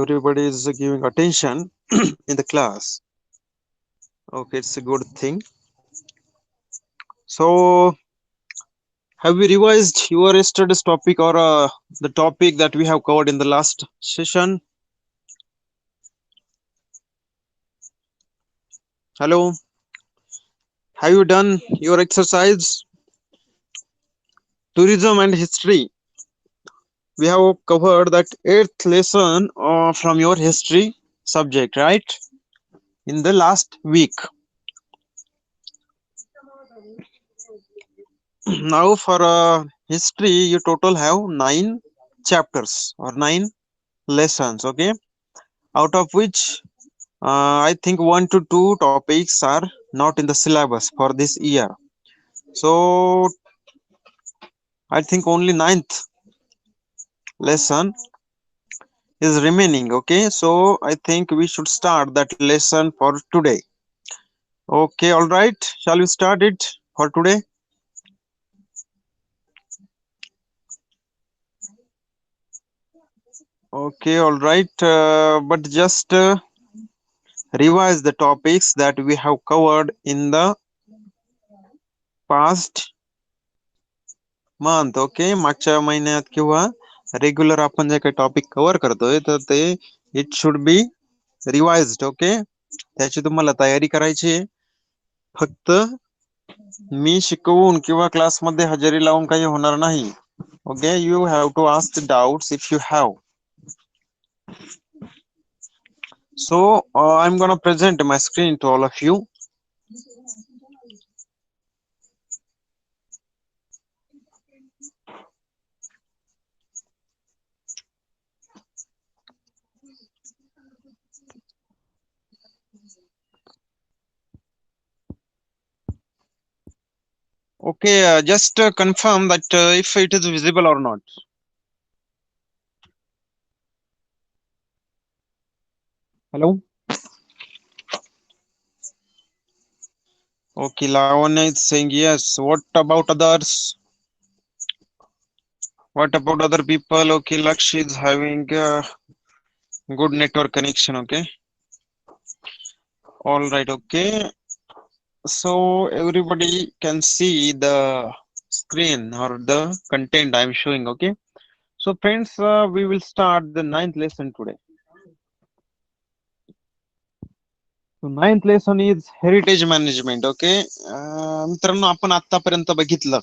everybody is giving attention in the class. Okay, it's a good thing. So, have you revised your yesterday's topic or the topic that we have covered in the last session? Hello, have you done your exercise? Tourism and history. We have covered that eighth lesson from your history subject, right? In the last week. Now, for history, you total have 9 chapters or 9 lessons. Okay, out of which I think 1 to 2 topics are not in the syllabus for this year. So I think only ninth lesson is remaining. Okay, so I think we should start that lesson for today. Okay, all right. Shall we start it for today? Okay, all right. But just revise the topics that we have covered in the past month. Okay, मागच्या महिन्यात किंवा regular आपण जे काही topic cover करतोय तर ते it should be revised. Okay, त्याची तुम्हाला तयारी करायची आहे. फक्त मी शिकवून किंवा क्लासमध्ये हजेरी लावून काही होणार नाही. Okay, you have to ask doubts if you have. So I'm gonna present my screen to all of you. Okay, just confirm that if it is visible or not. Hello. Okay, Lavanya is saying yes. What about others? What about other people? Okay, Lakshya is having good network connection. Okay. All right. Okay. So everybody can see the screen or the content I'm showing. Okay. So friends, we will start the ninth lesson today. So ninth lesson is heritage management. Okay. मित्रांनो, आपण आतापर्यंत बघितलं.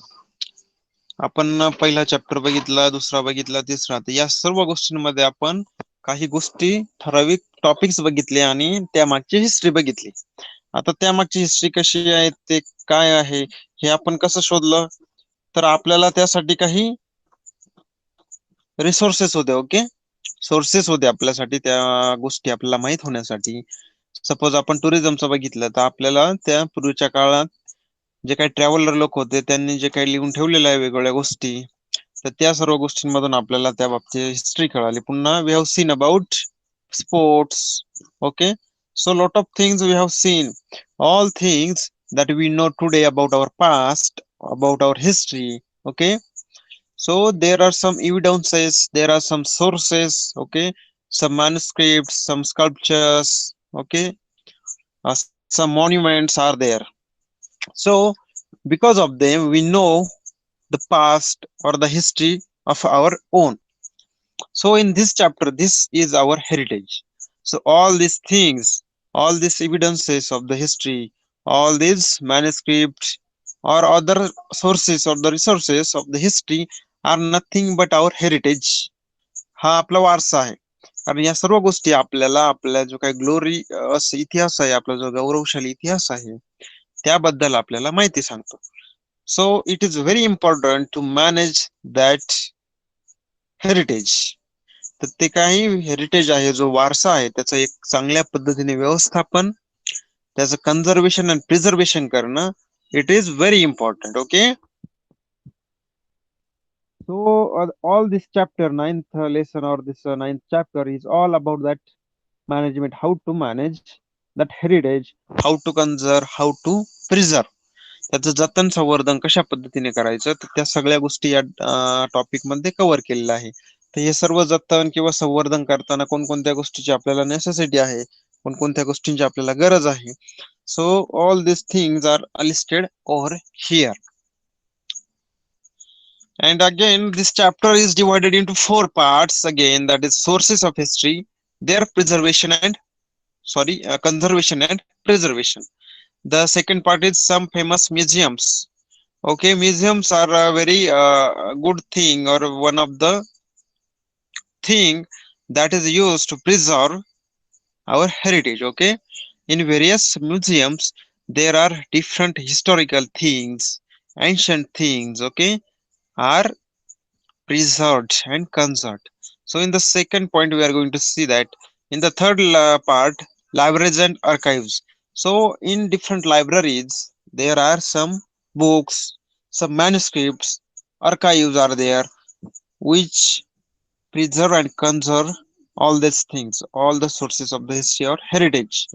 आपण पहिला chapter बघितला, दुसरा बघितला, तिसरा. या सर्व गोष्टींमध्ये आपण काही गोष्टी ठराविक टॉपिक्स बघितले आणि त्यामागची हिस्ट्री बघितली. आता त्यामागची हिस्ट्री कशी आहे, ते काय आहे, हे आपण कसं शोधलं, तर आपल्याला त्यासाठी काही रिसोर्सेस होते. ओके, सोर्सेस होते आपल्यासाठी त्या गोष्टी आपल्याला माहित होण्यासाठी. सपोज आपण टुरिझमचं बघितलं तर आपल्याला त्या पूर्वीच्या काळात जे काही ट्रॅव्हलर लोक होते त्यांनी जे काही लिहून ठेवलेलं आहे वेगवेगळ्या गोष्टी, तर त्या सर्व गोष्टींमधून आपल्याला त्या बाबतीत हिस्ट्री कळाली. पुन्हा we have seen about sports. Okay, so lot of things we have seen, all things that we know today about our past, about our history. Okay, so there are some evidences, there are some sources. Okay, some manuscripts, some sculptures. Okay, some monuments are there. So because of them we know the past or the history of our own. So in this chapter, this is our heritage. So all these things, all these evidences of the history, all these manuscripts or other sources or the resources of the history are nothing but our heritage. हा आपला वारसा आहे. कारण या सर्व गोष्टी आपल्याला आपल्या जो काही ग्लोरी इतिहास आहे, आपला जो गौरवशाली इतिहास आहे, त्याबद्दल आपल्याला माहिती सांगतो. So it is very important to manage that heritage. तर ते काही हेरिटेज आहे, जो वारसा आहे, त्याचं एक चांगल्या पद्धतीने व्यवस्थापन, त्याचं कन्झर्वेशन अँड प्रिझर्वेशन करणं, it is very important. Okay, so all this chapter, ninth lesson or this ninth chapter is all about that management, how to manage that heritage, how to conserve, how to preserve. त्याचं जतन संवर्धन कशा पद्धतीने करायचं, तर त्या सगळ्या गोष्टी या टॉपिक मध्ये कव्हर केलेल्या आहे. तर हे सर्व जतन किंवा संवर्धन करताना कोणकोणत्या गोष्टीची आपल्याला नेसेसिटी आहे, कोणकोणत्या गोष्टींची आपल्याला गरज आहे. So all these things are listed over here. And again, this chapter is divided into four parts. Again, that is sources of history, their preservation and conservation and preservation. The second part is some famous museums. Okay, museums are a very good thing, or one of the thing that is used to preserve our heritage. Okay, in various museums there are different historical things, ancient things. Okay, are preserved and conserved. So in the second point, we are going to see that. In the third part, libraries and archives. So in different libraries, there are some books, some manuscripts, archives are there, which preserve and conserve all these things, all the sources of the history or heritage.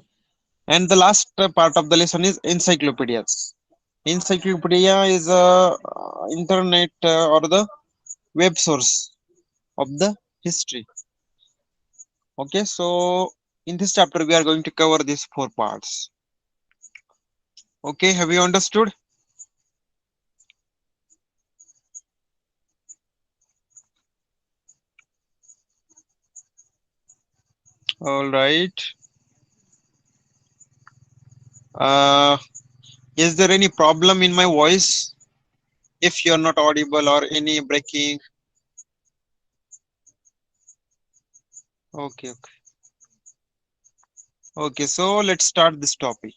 And the last part of the lesson is encyclopedias. Encyclopedia is a internet or the web source of the history. Okay, so in this chapter we are going to cover these four parts. Okay, have you understood? All right. Uh, is there any problem in my voice? If you're not audible or any breaking. Okay, okay. Okay, so let's start this topic.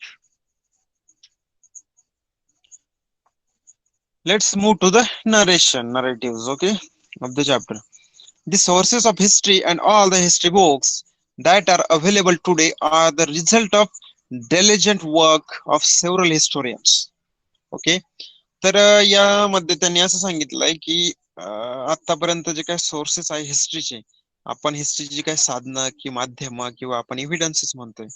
Let's move to the narratives, okay, of the chapter. The sources of history and all the history books that are available today are the result of diligent work of several historians. Okay, तर यामध्ये त्यांनी असं सांगितलंय की आतापर्यंत जे काही sources आहे हिस्ट्रीचे, आपण हिस्ट्रीची काही साधनं की माध्यम किंवा आपण एव्हिडन्सेस म्हणतोय,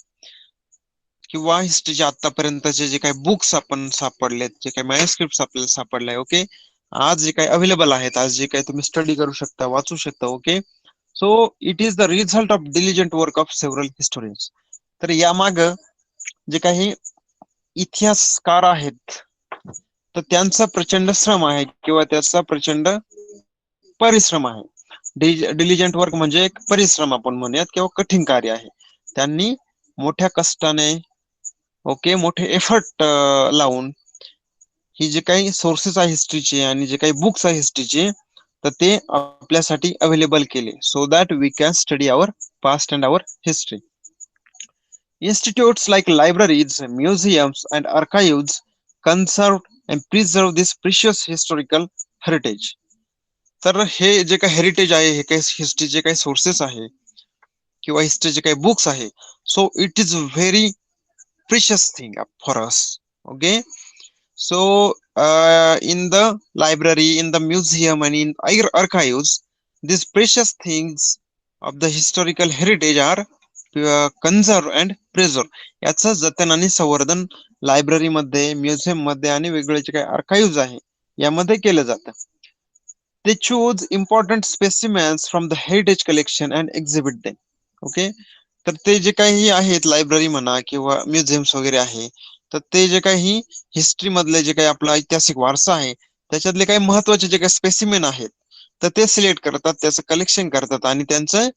किंवा हिस्ट्रीचे आतापर्यंतचे जे काही बुक्स आपण सापडलेत, जे काही मॅन्युस्क्रिप्ट आपल्याला सापडलाय, ओके, आज जे काही अवेलेबल आहेत, आज जे काही तुम्ही स्टडी करू शकता, वाचू शकता, okay, so it is the result of diligent work of several historians. तर यामाग जे काही इतिहासकार आहेत, तर त्यांचा प्रचंड श्रम आहे किंवा त्याचा प्रचंड परिश्रम आहे. डिलिजंट वर्क म्हणजे एक परिश्रम आपण म्हणूयात किंवा कठीण कार्य आहे. त्यांनी मोठ्या कष्टाने, ओके, मोठे एफर्ट लावून ही जे काही सोर्सेस आहे हिस्ट्रीचे आणि जे काही बुक्स आहे हिस्ट्रीचे, तर ते आपल्यासाठी अवेलेबल केले, so that we can study our past and our history. Institutes like libraries, museums, and archives conserve and preserve this precious historical heritage. तर हे जे काही हेरिटेज आहे, हे काही हिस्ट्रीचे काही सोर्सेस आहे किंवा हिस्ट्रीचे काही बुक्स आहे, सो it is very precious thing for us. Okay, so in the library, in the museum, and in archives, these precious things of the historical heritage are conserve and preserve, याचं जतन आणि संवर्धन लायब्ररीमध्ये, museum मध्ये आणि वेगवेगळे जे काही आर्काइव्ह आहे यामध्ये केलं जातं. ते choose important specimens from the heritage collection and exhibit them. Okay, तर ते जे काही आहेत लायब्ररी म्हणा किंवा म्युझियम्स वगैरे आहे, तर ते जे काही हिस्ट्री मधले जे काही आपला ऐतिहासिक वारसा आहे त्याच्यातले काही महत्वाचे जे काही स्पेसिमेन आहेत, तर ते सिलेक्ट करतात, त्याचं कलेक्शन करतात आणि त्यांचं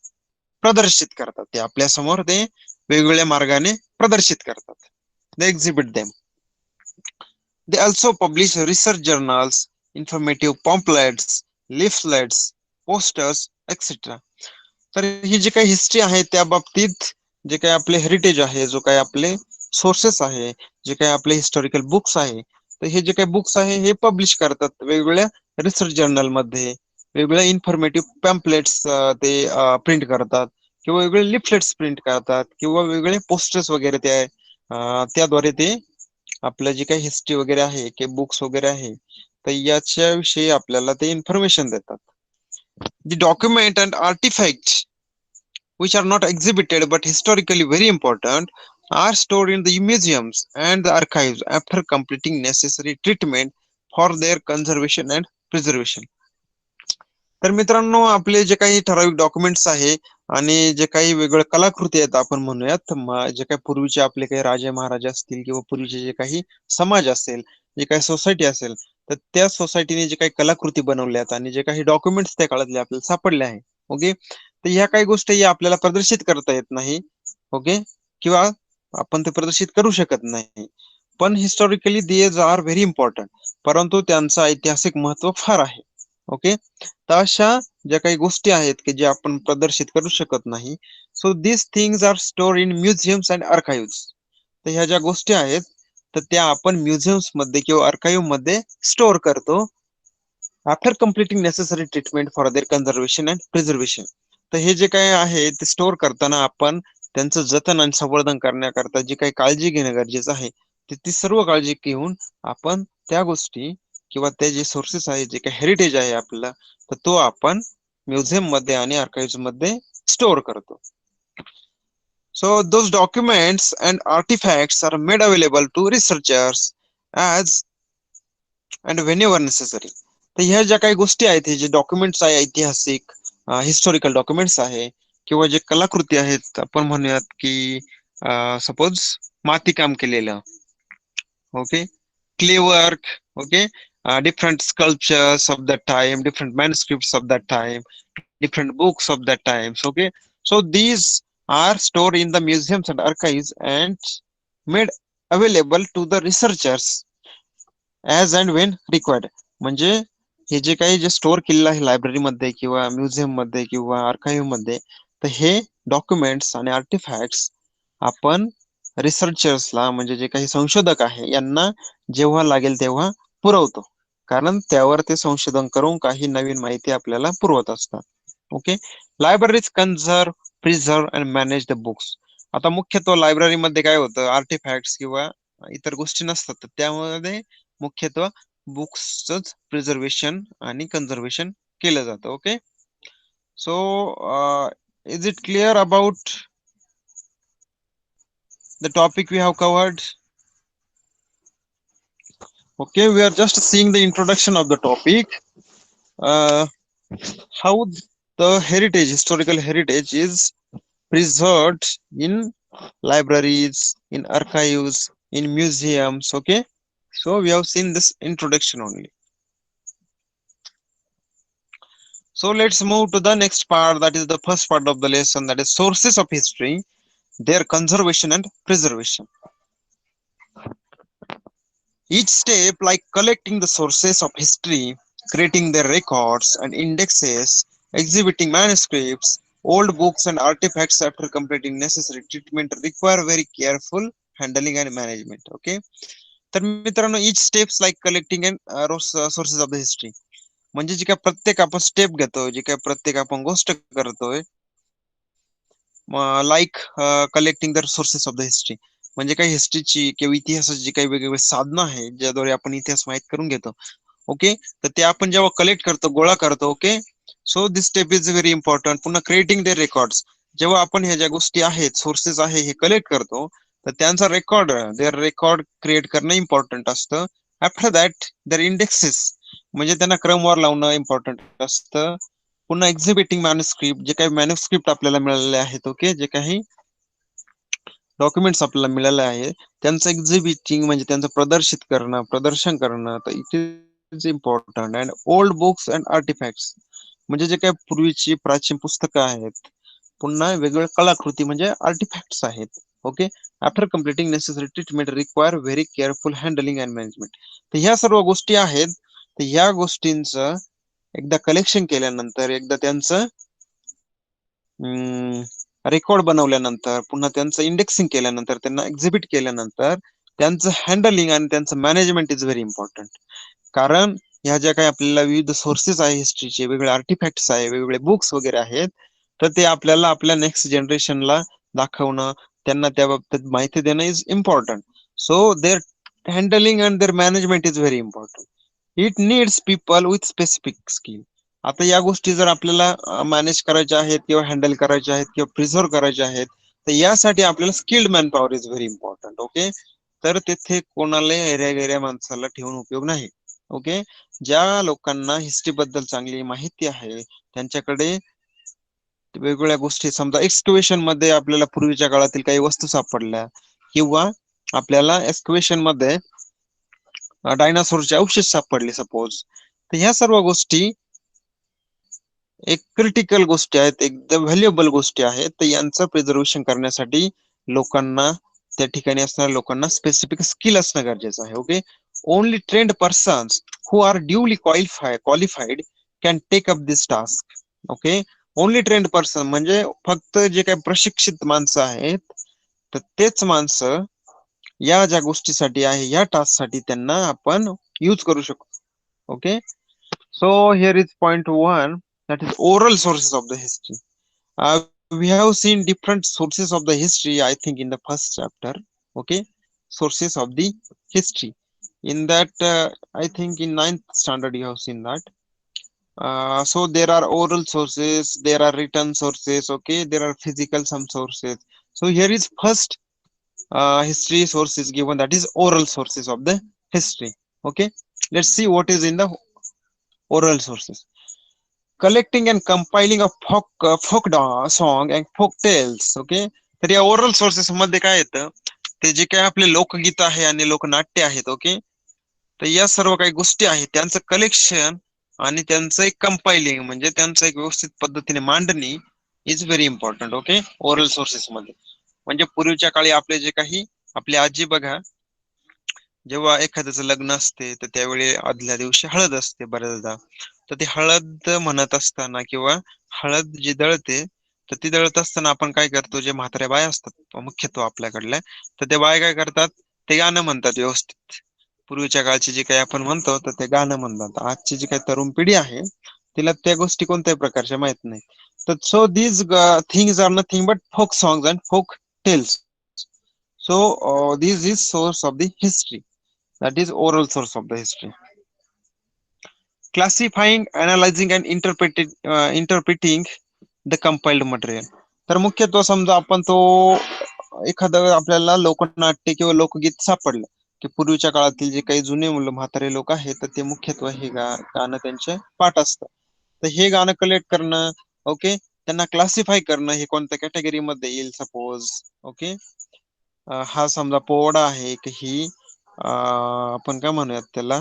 प्रदर्शित करतात. ते आपल्या समोर ते वेगवेगळ्या मार्गाने प्रदर्शित करतात. They exhibit them. They also publish research journals, informative pamphlets, leaflets, posters etcetera. तर ही जी काही हिस्ट्री आहे त्या बाबतीत जे काही आपले हेरिटेज आहे, जो काही आपले सोर्सेस आहे, जे काही आपले हिस्टॉरिकल बुक्स आहे, तर हे जे काही बुक्स आहे हे पब्लिश करतात वेगवेगळ्या रिसर्च जर्नल मध्ये, वेगवेगळ्या इन्फॉर्मेटिव्ह पॅम्पलेट्स ते प्रिंट करतात किंवा वेगवेगळे लिफलेट्स प्रिंट करतात किंवा वेगवेगळे पोस्टर्स वगैरे ते त्याद्वारे ते आपलं जे काही हिस्ट्री वगैरे आहे की बुक्स वगैरे आहे, तर याच्याविषयी आपल्याला ते इन्फॉर्मेशन देतात. The document and artifacts which are not exhibited but historically very important are stored in the museums and the archives after completing necessary treatment for their conservation and preservation. तर मित्रांनो, आपले जे काही ठराविक डॉक्युमेंट्स आहे आणि जे काही वेगवेगळ्या कलाकृती आहेत आपण म्हणूयात, जे काही पूर्वीचे आपले काही राजे महाराजे असतील किंवा पूर्वीचे जे काही समाज असेल, जे काही सोसायटी असेल, तर त्या सोसायटीने जे काही कलाकृती बनवल्यात आणि जे काही डॉक्युमेंट्स त्या काळातले आपल्याला सापडले आहे, ओके, तर ह्या काही गोष्टी आपल्याला प्रदर्शित करता येत नाही, ओके, किंवा आपण ते प्रदर्शित करू शकत नाही. पण historically these are very important, परंतु त्यांचं ऐतिहासिक महत्व फार आहे. ओके, तर अशा ज्या काही गोष्टी आहेत की जे आपण प्रदर्शित करू शकत नाही, so this things are store in museums and archives. तर ह्या ज्या गोष्टी आहेत तर त्या आपण म्युझियम्स मध्ये किंवा आर्काइव्ह मध्ये स्टोअर करतो after completing necessary treatment for their conservation and preservation. तर हे जे काही आहे ते स्टोअर करताना आपण त्यांचं जतन आणि संवर्धन करण्याकरता जी काही काळजी घेणं गरजेचं आहे, ती सर्व काळजी घेऊन आपण त्या गोष्टी किंवा ते जे सोर्सेस आहे, जे काही हेरिटेज आहे आपला, तर तो आपण म्युझियम मध्ये आणि आर्काइव्ह मध्ये स्टोअर करतो. So those documents and artifacts are made available to researchers as and whenever necessary. तर ह्या ज्या काही गोष्टी आहेत, हे जे डॉक्युमेंट्स आहे ऐतिहासिक, हिस्टॉरिकल डॉक्युमेंट्स आहे किंवा जे कलाकृती आहेत, आपण म्हणूयात की सपोज मातीकाम केलेलं, okay, clay work, okay, different sculptures of that time, different manuscripts of that time, different books of that times, okay. So these are stored in the museums and archives and made available to the researchers as and when required. म्हणजे हे जे काही जे store केलेलं आहे लायब्ररीमध्ये किंवा museum मध्ये किंवा archive मध्ये, तर हे डॉक्युमेंट्स आणि आर्टिफॅक्ट्स आपण रिसर्चर्सला, म्हणजे जे काही संशोधक आहे यांना जेव्हा लागेल तेव्हा पुरवतो, कारण त्यावर ते संशोधन करून काही नवीन माहिती आपल्याला पुरवत असतात. Okay, libraries conserve, preserve and manage the books. आता मुख्यत्वे लायब्ररीमध्ये काय होतं, आर्टिफॅक्ट्स किंवा इतर गोष्टी नसतात, तर त्यामध्ये मुख्यत्वे बुक्सच प्रिझर्वेशन आणि कन्झर्वेशन केलं जातं. Okay, so is it clear about the topic we have covered? Okay, we are just seeing the introduction of the topic. Uh, how the heritage, historical heritage, is preserved in libraries, in archives, in museums. Okay, so we have seen this introduction only. So let's move to the next part, that is the first part of the lesson, that is sources of history, their conservation and preservation. Each step, like collecting the sources of history, creating their records and indexes, exhibiting manuscripts, old books and artifacts after completing necessary treatment, require very careful handling and management. Okay, तर मित्रांनो, each steps like collecting and sources of the history, म्हणजे जी काय प्रत्येक आपण step घेतो, जी काय प्रत्येक आपण गोष्ट करतोय, like collecting the sources of the history, म्हणजे काही हिस्ट्रीची किंवा इतिहासाची जी काही वेगवेगळी साधनं आहे ज्याद्वारे आपण इतिहास माहित करून घेतो. ओके, तर ते आपण जेव्हा कलेक्ट करतो, गोळा करतो. Okay, so this step is very important. पुन्हा क्रिएटिंग देअर रेकॉर्ड्स, जेव्हा आपण ह्या ज्या गोष्टी आहेत, सोर्सेस आहे, हे कलेक्ट करतो, तर त्यांचा रेकॉर्ड, देअर रेकॉर्ड क्रिएट करणं इम्पॉर्टंट असतं. आफ्टर दॅट देअर इंडेक्सेस, म्हणजे त्यांना क्रमवार लावणं इम्पॉर्टंट असतं. पुन्हा एक्झिबिटिंग मॅन्युस्क्रिप्ट, जे काही मॅन्युस्क्रिप्ट आपल्याला मिळालेले आहेत, ओके, जे काही डॉक्युमेंट्स आपल्याला मिळाले आहेत, त्यांचं एक्झिबिटिंग म्हणजे त्यांचं प्रदर्शित करणं, प्रदर्शन करणं, तर it is important. And old books and artefacts, म्हणजे जे काही पूर्वीची प्राचीन पुस्तकं आहेत, पुन्हा वेगवेगळ्या कलाकृती म्हणजे आर्टिफॅक्ट्स आहेत. Okay, after completing necessary treatment require very careful handling and management. तर ह्या सर्व गोष्टी आहेत, तर ह्या गोष्टींचं एकदा कलेक्शन केल्यानंतर, एकदा त्यांचं रेकॉर्ड बनवल्यानंतर, पुन्हा त्यांचं इंडेक्सिंग केल्यानंतर, त्यांना एक्झिबिट केल्यानंतर, त्यांचं हँडलिंग आणि त्यांचं मॅनेजमेंट इज व्हेरी इम्पॉर्टंट. कारण ह्या ज्या काही आपल्याला विविध सोर्सेस आहे हिस्ट्रीचे, वेगवेगळे आर्टिफॅक्ट्स आहे, वेगवेगळे बुक्स वगैरे आहेत, तर ते आपल्याला आपल्या नेक्स्ट जनरेशनला दाखवणं, त्यांना त्या बाबतीत माहिती देणं is important. So their handling and their management is very important. It needs people with specific skill. आता या गोष्टी जर आपल्याला मॅनेज करायच्या आहेत किंवा हँडल करायच्या आहेत किंवा प्रिझर्व करायच्या आहेत, तर यासाठी आपल्याला skilled man power is very important. Okay, तर तिथे कोणाला एरिया माणसाला ठेवून उपयोग नाही. ओके. ज्या लोकांना हिस्ट्री बद्दल चांगली माहिती आहे त्यांच्याकडे वेगवेगळ्या गोष्टी, समजा एक्सकव्हेशन मध्ये आपल्याला पूर्वीच्या काळातील काही वस्तू सापडल्या, किंवा आपल्याला एक्सकव्हेशन मध्ये डायनासोरचे अवशेष सापडले सपोज, तर ह्या सर्व गोष्टी एक क्रिटिकल गोष्टी आहेत, एकदम व्हॅल्युएबल गोष्टी आहेत. तर यांचं प्रिझर्वेशन करण्यासाठी लोकांना, त्या ठिकाणी असणाऱ्या लोकांना स्पेसिफिक स्किल असणं गरजेचं आहे. Okay. Only trained persons who are duly qualified can take up this task. Okay. Only trained person म्हणजे फक्त जे काही प्रशिक्षित माणसं आहेत, तर तेच माणसं या ज्या गोष्टीसाठी आहे, या टास्क साठी त्यांना आपण यूज करू शकतो. Okay. So here is point one, that is oral sources of the history. Uh, we have seen different sources of the history, I think, in the first chapter. Okay, sources of the history. In that, I think in ninth standard you have seen that. So there are oral sources, there are written sources. Okay, there are physical some sources. So here is first history source is given, that is oral sources of the history. Okay, let's see what is in the oral sources. Collecting and compiling of song and folk tales. Okay. तर या oral sources मध्ये काय येतं, ते जे काही आपले लोकगीत आहे आणि लोकनाट्य आहेत. ओके. तर या सर्व काही गोष्टी आहेत त्यांचं कलेक्शन आणि त्यांचं एक कंपाइलिंग, म्हणजे त्यांचं एक व्यवस्थित पद्धतीने मांडणी is very important. Okay. Oral sources मध्ये म्हणजे पूर्वीच्या काळी आपले जे काही, आपली आजी बघा, जेव्हा एखाद्याचं लग्न असते तर त्यावेळी आदल्या दिवशी हळद असते बऱ्याचदा. तर ती हळद म्हणत असताना, किंवा हळद जी दळते, तर ती दळत असताना आपण काय करतो, जे म्हाताऱ्या बाया असतात मुख्यत्व आपल्याकडल्या, तर त्या बाया काय करतात, ते गाणं म्हणतात व्यवस्थित. पूर्वीच्या काळचे जे काही आपण म्हणतो तर ते गाणं म्हणतात. आजची जी काही तरुण पिढी आहे तिला त्या गोष्टी कोणत्याही प्रकारच्या माहित नाही. तर so these things are nothing but folk songs and folk tales. So this is source of the history, that is oral source of the history. Classifying, analyzing and interpreting the compiled material. तर मुख्यत्व समजा आपण तो एखादं आपल्याला लोकनाट्य किंवा लोकगीत सापडलं, की पूर्वीच्या काळातील जे काही जुने मुलं म्हातारे लोक आहेत, तर ते मुख्यत्व हे गाणं त्यांचे पाठ असतं. तर हे गाणं कलेक्ट करणं, ओके, त्यांना क्लासिफाय करणं, हे कोणत्या कॅटेगरी मध्ये येईल सपोज. ओके. हा समजा पोवाडा आहे की ही, आपण काय म्हणूयात त्याला,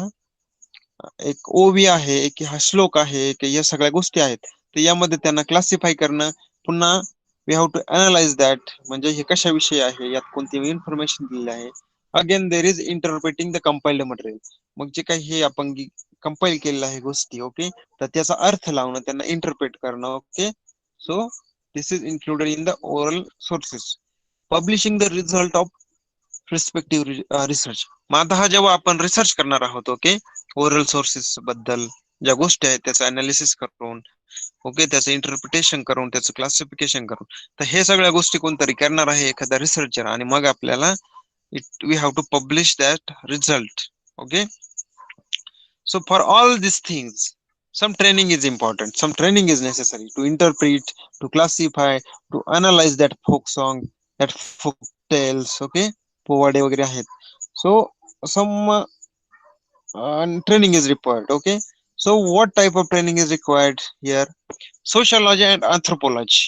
एक ओवी आहे की हा श्लोक आहे की या सगळ्या गोष्टी आहेत. तर यामध्ये त्यांना क्लासिफाय करणं, पुन्हा we have to analyse that, म्हणजे हे कशाविषयी आहे, यात कोणती इन्फॉर्मेशन दिलेली आहे. Again there is interpreting the compiled material. मग जे काही हे आपण कंपाइल केलेलं आहे गोष्टी, ओके, तर त्याचा अर्थ लावणं, त्यांना इंटरप्रेट करणं. Okay. So this is included in the oral sources. Publishing the result of respective research. मग आता हा जेव्हा आपण रिसर्च करणार आहोत, ओके, ओरल सोर्सेस बद्दल ज्या गोष्टी आहेत त्याचं अनालिसिस करून, ओके, त्याचं इंटरप्रिटेशन करून, त्याचं क्लासिफिकेशन करून, तर हे सगळ्या गोष्टी कोणतरी करणार आहे, एखादा रिसर्चर, आणि मग आपल्याला we have to publish that result. Okay. So for all these things, some training is important. Some training is necessary to interpret, to classify, to analyze that folk song, that folk tales. Okay, पोवाडे वगैरे आहेत. So some training is required. Okay. So what type of training is required here? Sociology and anthropology.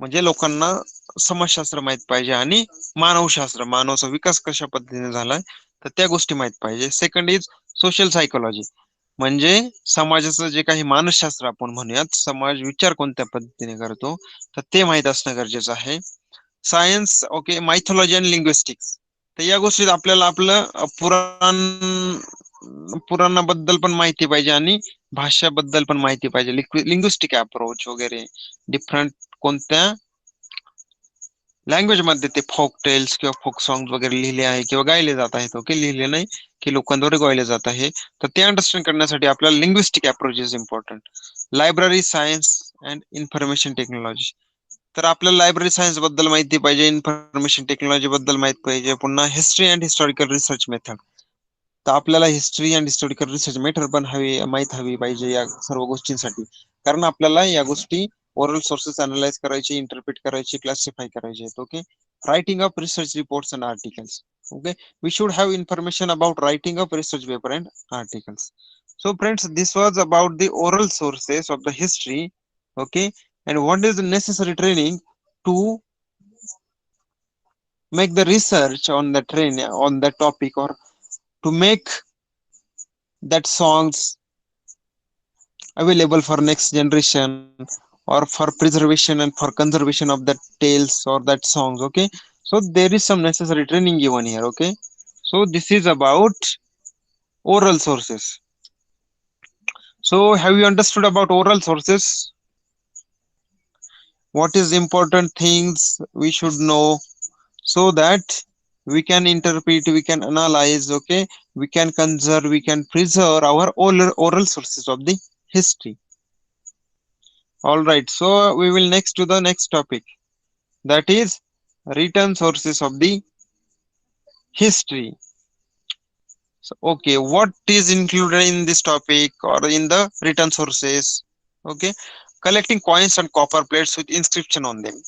म्हणजे लोकांना समाजशास्त्र माहित पाहिजे आणि मानवशास्त्र, मानवाचा विकास कशा पद्धतीने झालाय तर त्या गोष्टी माहित पाहिजे. सेकंड इज सोशल सायकोलॉजी, म्हणजे समाजाचं जे काही मानसशास्त्र आपण म्हणूयात, समाज विचार कोणत्या पद्धतीने करतो, तर ते माहित असणं गरजेचं आहे. सायन्स, ओके, मायथॉलॉजी आणि लिंग्विस्टिक्स. तर या गोष्टीत आपल्याला आपलं पुराणाबद्दल पण माहिती पाहिजे आणि भाषाबद्दल पण माहिती पाहिजे. लिंग्विस्टिक अप्रोच वगैरे, डिफरंट कोणत्या लँग्वेज मध्ये ते फोक टेल्स किंवा फोक सॉंग वगैरे लिहिले आहे किंवा गायले जात आहेत. ओके, लिहिले नाही की लोकांद्वारे गायले जात आहे, तर ते अंडरस्टँड करण्यासाठी आपल्याला linguistic approach is important. Library science and information technology. तर आपल्याला लायब्ररी सायन्स बद्दल माहिती पाहिजे, इन्फॉर्मेशन टेक्नॉलॉजी बद्दल माहिती पाहिजे, पुन्हा history and historical research method. तर आपल्याला history and historical research method पण माहित हवी पाहिजे या सर्व गोष्टींसाठी, कारण आपल्याला या गोष्टी ओरल सोर्सेस अनालाइज करायची, इंटरप्रिट करायची, क्लासिफाय करायचे आहेत. Okay. writing up research reports and articles. Okay, we should have information about writing up research paper and articles. So friends, this was about the oral sources of the history. Okay, and what is the necessary training to make the research on the train on the topic, or to make that songs available for next generation, or for preservation and for conservation of that tales or that songs. Okay, so there is some necessary training given here. Okay, so this is about oral sources. So have you understood about oral sources? What is important things we should know, so that we can interpret, we can analyze, okay, we can conserve, we can preserve our oral sources of the history. All right, so we will next to the next topic, that is written sources of the history. So, okay, what is included in this topic or in the written sources? Okay, collecting coins and copper plates with inscription on them.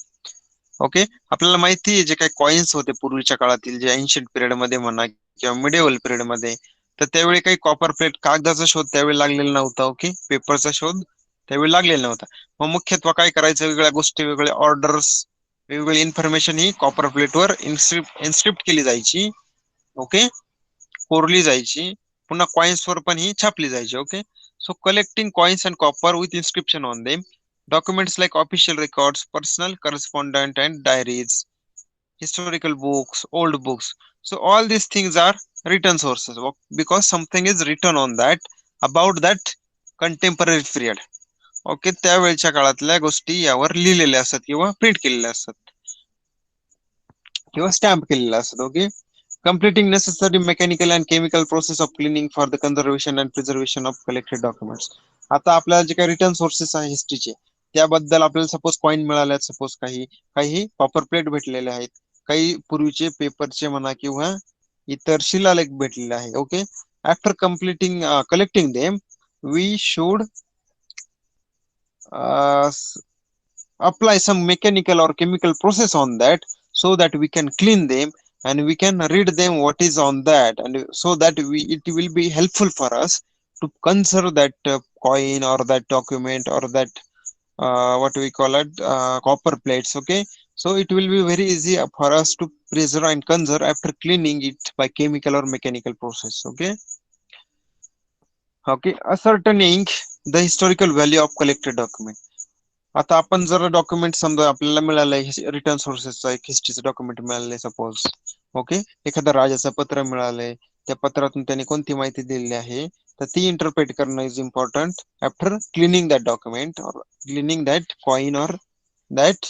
Okay, आपल्याला माहिती आहे जे काही coins होते पूर्वीच्या काळातील, जे ancient period मध्ये म्हणा किंवा मिडिवल पिरियड मध्ये, तर त्यावेळी काही कॉपर प्लेट, कागदाचा शोध त्यावेळी लागलेला नव्हता. ओके, पेपरचा शोध त्यावेळी लागलेला नव्हता. मग मुख्यत्वे काय करायचं, वेगळ्या गोष्टी, वेगळे ऑर्डर्स, वेगवेगळी इन्फॉर्मेशन ही कॉपर प्लेटवर इन्स्क्रिप्ट केली जायची. ओके, कोरली जायची, पुन्हा कॉइन्स वर पण ही छापली जायची. Okay, so collecting coins and copper with inscription on them, documents like official records, personal correspondence and diaries, historical books, old books. So all these things are written sources, because something is written on that, about that contemporary period. Okay, त्यावेळच्या काळातल्या गोष्टी यावर लिहिलेल्या असतात किंवा print केलेल्या असतात किंवा stamp केलेल्या असतात. Okay, completing necessary mechanical and chemical process of cleaning for the conservation and preservation of collected documents. आता आपल्याला जे काही रिटर्न सोर्सेस आहे हिस्ट्रीचे, त्याबद्दल आपल्याला सपोज कॉइन मिळाले, सपोज काही काही कॉपर प्लेट भेटलेले आहेत, काही पूर्वीचे पेपरचे म्हणा किंवा इतर शिलालेख भेटलेले आहे. Okay, after completing collecting them, we should apply some mechanical or chemical process on that, so that we can clean them and we can read them what is on that, and so that it will be helpful for us to conserve that coin or that document or that what we call it, copper plates. Okay, so it will be very easy for us to preserve and conserve after cleaning it by chemical or mechanical process. Okay, okay, ascertaining the historical value of collected document. आता आपण जर document समजा आपल्याला मिळालंय, return सोर्सेसचा एक हिस्ट्रीचं document मिळालंय suppose. Okay, एखाद्या राजाचं पत्र मिळालंय, त्या पत्रातून त्यांनी कोणती माहिती दिलेली आहे, तर ती इंटरप्रेट करणं is important after cleaning that document और क्लिनिंग दॅट कॉइन और that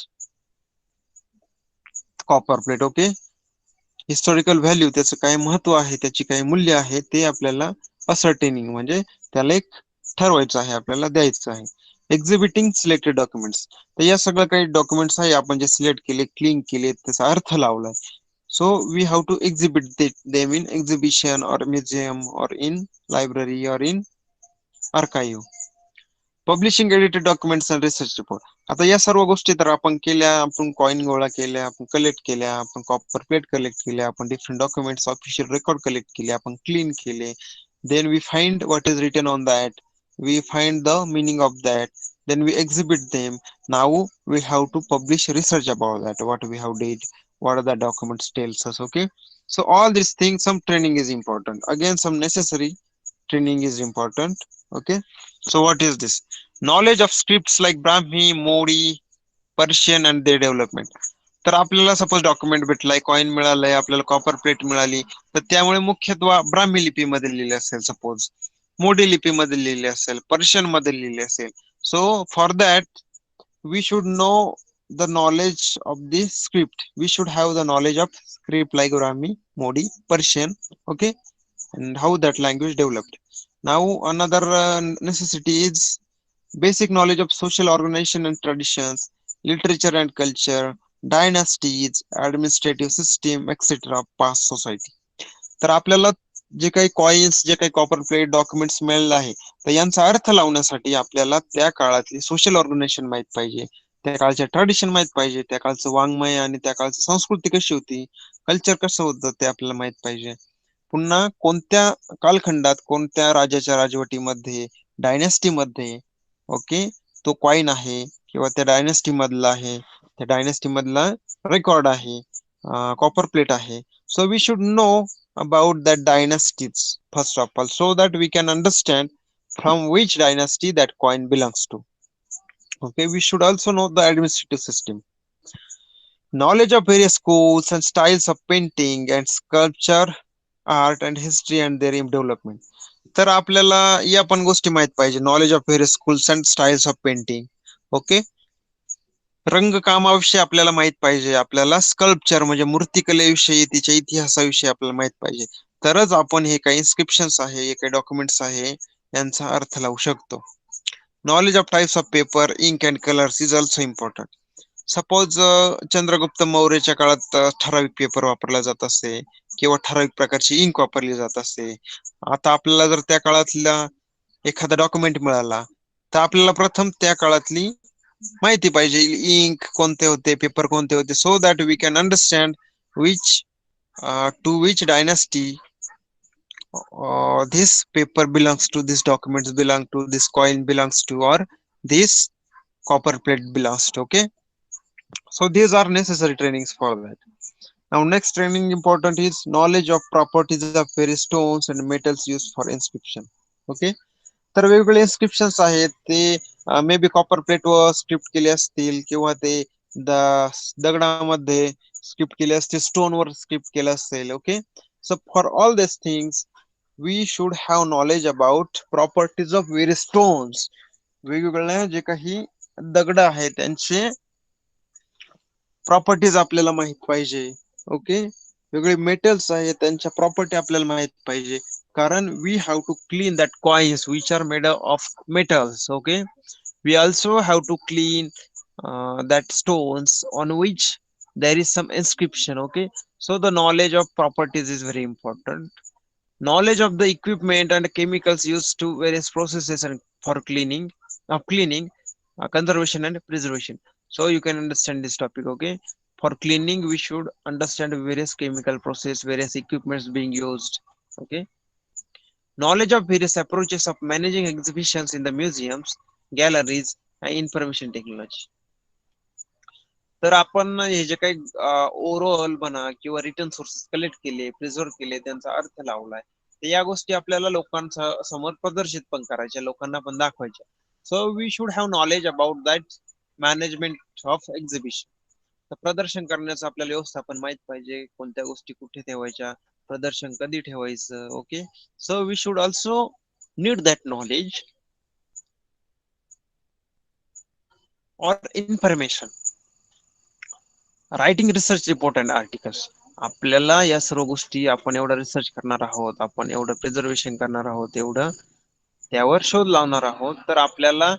copper plate. Okay, historical value, त्याचं काय महत्व आहे, त्याची काय मूल्य आहे, ते आपल्याला असर्टेनिंग म्हणजे त्याला एक ठरवायचं आहे, आपल्याला द्यायचं आहे. एक्झिबिटिंग सिलेक्टेड डॉक्युमेंट्स, तर या सगळं काही डॉक्युमेंट्स आहे आपण जे सिलेक्ट केले, क्लीन केले, त्याचा अर्थ लावलाय. So we have to exhibit them in exhibition और म्युझियम और इन लायब्ररी और in archive. Publishing edited documents and research report, आता या सर्व गोष्टी तर आपण केल्या, आपण कॉइन गोळा केल्या, आपण कलेक्ट केल्या, आपण कॉपर प्लेट कलेक्ट केल्या, आपण different documents official record collect केले, आपण क्लीन केले. Then we find what is written on that, we find the meaning of that, then we exhibit them. Now we have to publish research about that, what we have did, what are the documents tells us. Okay, so all these things, some training is important, again some necessary training is important. Okay, so what is this? Knowledge of scripts like Brahmi, Modi, Persian and their development. तर आपल्याला suppose document भेटलाय, coin मिळालंय, आपल्याला copper plate मिळाली, तर त्यामुळे मुख्यत्वे ब्राह्मी लिपीमध्ये लिहिले असेल, सपोज मोडी लिपीमध्ये लिहिले असेल, पर्शियन मध्ये लिहिले असेल. So for that we should know the knowledge of the script, we should have the knowledge of script like Brahmi, Modi, Persian. Okay, and how that language developed. Now another necessity is basic knowledge of social organization and traditions, literature and culture, dynasties, administrative system, etc. past society. तर आपल्याला जे काही coins, जे काही copper plate documents मिळाले आहे, तर यांचा अर्थ लावण्यासाठी आपल्याला त्या काळातली सोशल ऑर्गनायझेशन माहित पाहिजे, त्या काळच्या ट्रेडिशन माहित पाहिजे, त्या काळचं वाङ्मय आणि त्या काळची संस्कृती कशी होती, कल्चर कसं होतं ते आपल्याला माहित पाहिजे. पुन्हा कोणत्या कालखंडात कोणत्या राजाच्या राजवटीमध्ये, डायनेस्टी मध्ये, ओके, तो कॉइन आहे किंवा त्या डायनेस्टी मधला आहे, त्या डायनेस्टी मधला रेकॉर्ड आहे, कॉपर प्लेट आहे. So we should know about that dynasties first of all, so that we can understand from which dynasty that coin belongs to. Okay, we should also know the administrative system. Knowledge of various schools and styles of painting and sculpture, art and history and their development. तर आपल्याला या पण गोष्टी माहित पाहिजे. Knowledge of various schools and styles of painting. Okay, रंगकामाविषयी आपल्याला माहित पाहिजे. आपल्याला स्कल्पचर म्हणजे मूर्तिकलेविषयी, तिच्या इतिहासाविषयी आपल्याला माहित पाहिजे. तरच आपण हे काही इन्स्क्रिप्शन्स आहे, हे काही डॉक्युमेंट्स आहे, यांचा अर्थ लावू शकतो. Knowledge of types of paper, ink and colours is also important. Suppose Chandragupta मौर्याच्या काळात ठराविक पेपर वापरला जात असे किंवा ठराविक प्रकारची इंक वापरली जात असे. आता आपल्याला जर त्या काळातला एखादा डॉक्युमेंट मिळाला तर आपल्याला प्रथम त्या काळातली माहिती पाहिजे, इंक कोणते होते, पेपर कोणते होते, so that we can understand which to which dynasty this paper belongs to, this documents belong to, this coin belongs to, or this copper plate belongs to. Okay, so these are necessary trainings for that. Now next training important is knowledge of properties of various stones and metals used for inscription. Okay, तर वेगवेगळे inscriptions आहेत ते may be copper plate were script केले असतील किंवा ते दगडामध्ये script केले असतील, स्टोन वर स्क्रिप्ट केलं असेल. Okay, so for all this things we should have knowledge about properties of various stones. वेगवेगळ्या जे काही दगड आहेत त्यांचे प्रॉपर्टीज आपल्याला माहित पाहिजे. ओके, वेगळे मेटल्स आहेत त्यांच्या प्रॉपर्टी आपल्याला माहित पाहिजे, कारण we have to clean that coins which are made of metals. Okay, we also have to clean that stones on which there is some inscription. Okay, so the knowledge of properties is very important. Knowledge of the equipment and chemicals used to various processes and for cleaning, conservation and preservation. So you can understand this topic. Okay, for cleaning we should understand various chemical process, various equipments being used. Okay, knowledge of various approaches of managing exhibitions in the museums, galleries and information technology. तर आपण हे जे काही overall म्हणा किंवा return sources collect केले, preserve केले, त्यांचा अर्थ लावलाय, तर या गोष्टी आपल्याला लोकांच्या समोर प्रदर्शित पण करायच्या, लोकांना पण दाखवायच्या. So we should have knowledge about that management of exhibition. तर प्रदर्शन करण्याचं आपल्याला व्यवस्थापन माहित पाहिजे, कोणत्या गोष्टी कुठे ठेवायच्या, प्रदर्शन कधी ठेवायचं. Okay, so we should also need that knowledge और information. Writing research report and articles. आपल्याला या सर्व गोष्टी, आपण एवढं रिसर्च करणार आहोत, आपण एवढं प्रिझर्वेशन करणार आहोत, एवढं त्यावर शोध लावणार आहोत, तर आपल्याला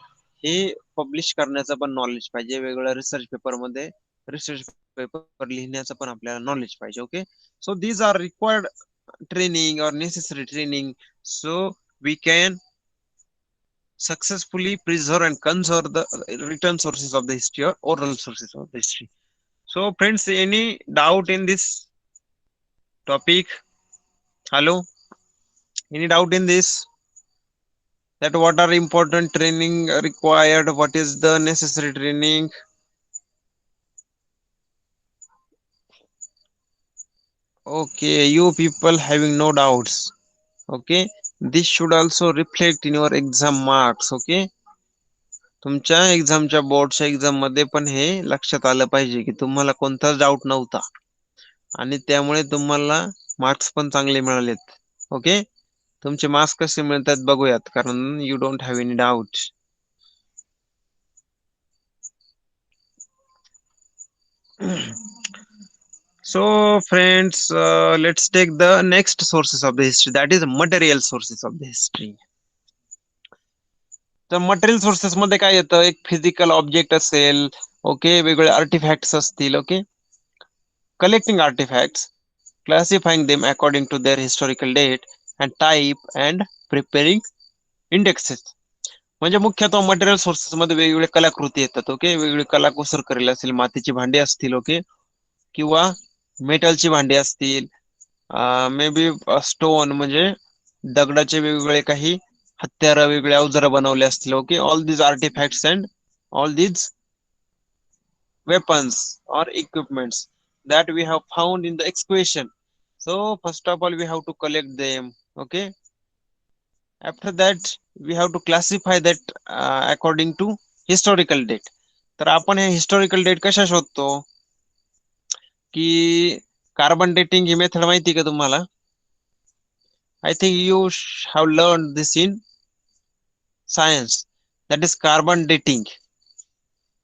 हे पब्लिश करण्याचं पण नॉलेज पाहिजे. वेगवेगळ्या रिसर्च पेपर मध्ये रिसर्च पेपर लिहिण्याचं पण आपल्याला नॉलेज पाहिजे. Okay, so these are required training और necessary training, so we can successfully preserve and conserve the written sources of the history or oral sources of the history. So friends, any doubt in this topic? Hello, any doubt in this, that what are important training required, what is the necessary training? Okay, you people having no doubts. Okay, this should also reflect in your exam marks. Okay, तुमच्या एक्झामच्या बोर्डच्या exam मध्ये पण हे लक्षात आलं पाहिजे की तुम्हाला कोणताच doubt नव्हता आणि त्यामुळे तुम्हाला मार्क्स पण चांगले मिळालेत. ओके, तुमचे मार्क्स कसे मिळतात बघूयात, कारण you don't have any doubt. So friends, let's take the next sources of the history, that is material sources of the history. तर मटेरियल सोर्सेस मध्ये काय येतं, एक फिजिकल ऑब्जेक्ट असेल, ओके, वेगवेगळे आर्टिफॅक्ट्स असतील. Okay, collecting artefacts, classifying them according to their historical date and type, and preparing indexes. म्हणजे मुख्यतः मटेरियल सोर्सेस मध्ये वेगवेगळे कलाकृती येतात. ओके, वेगवेगळे कलाकुसर करेल असतील, मातीची भांडी असतील, ओके, किंवा मेटलची भांडी असतील, मे बी स्टोन म्हणजे दगडाचे वेगवेगळे काही हत्यार, वेगवेगळे अवजार बनवले असतील. Okay, all these artefacts and all these weapons or equipments that we have found in the excavation. So first of all we have to collect them. Okay, after that we have to classify that according to historical date. तर आपण हे historical date कशा शोधतो की carbon dating ही method माहिती का तुम्हाला? I think you have learn this in science, that is carbon dating.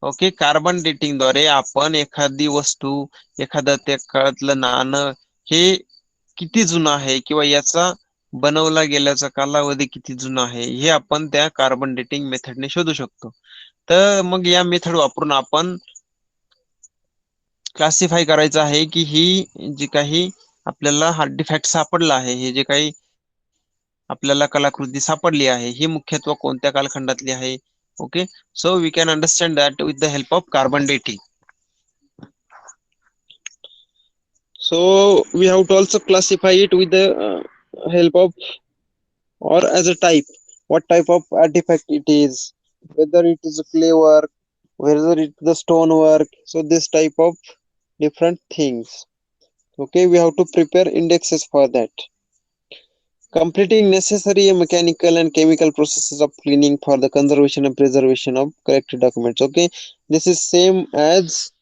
Okay, carbon dating द्वारे आपण एखादी वस्तू, एखादं त्या काळातलं नाणं हे किती जुनं आहे किंवा याचा बनवला गेल्याचा कालावधी किती जुना आहे हे आपण त्या कार्बन डेटिंग मेथडने शोधू शकतो. तर मग या मेथड वापरून आपण क्लासिफाय करायचं आहे की ही जी काही आपल्याला आर्टिफॅक्ट सापडला आहे, हे जे काही आपल्याला कलाकृती सापडली आहे, ही मुख्यत्वे कोणत्या कालखंडातली आहे. Okay, so we can understand that with the help of carbon dating. So we have to also classify it with the help of or as a type, what type of artifact it is, whether it is a clay work, whether it is the stone work. So this type of different things. Okay, we have to prepare indexes for that. Completing necessary mechanical and chemical processes of cleaning for the conservation and preservation of collected documents. Okay, this is same as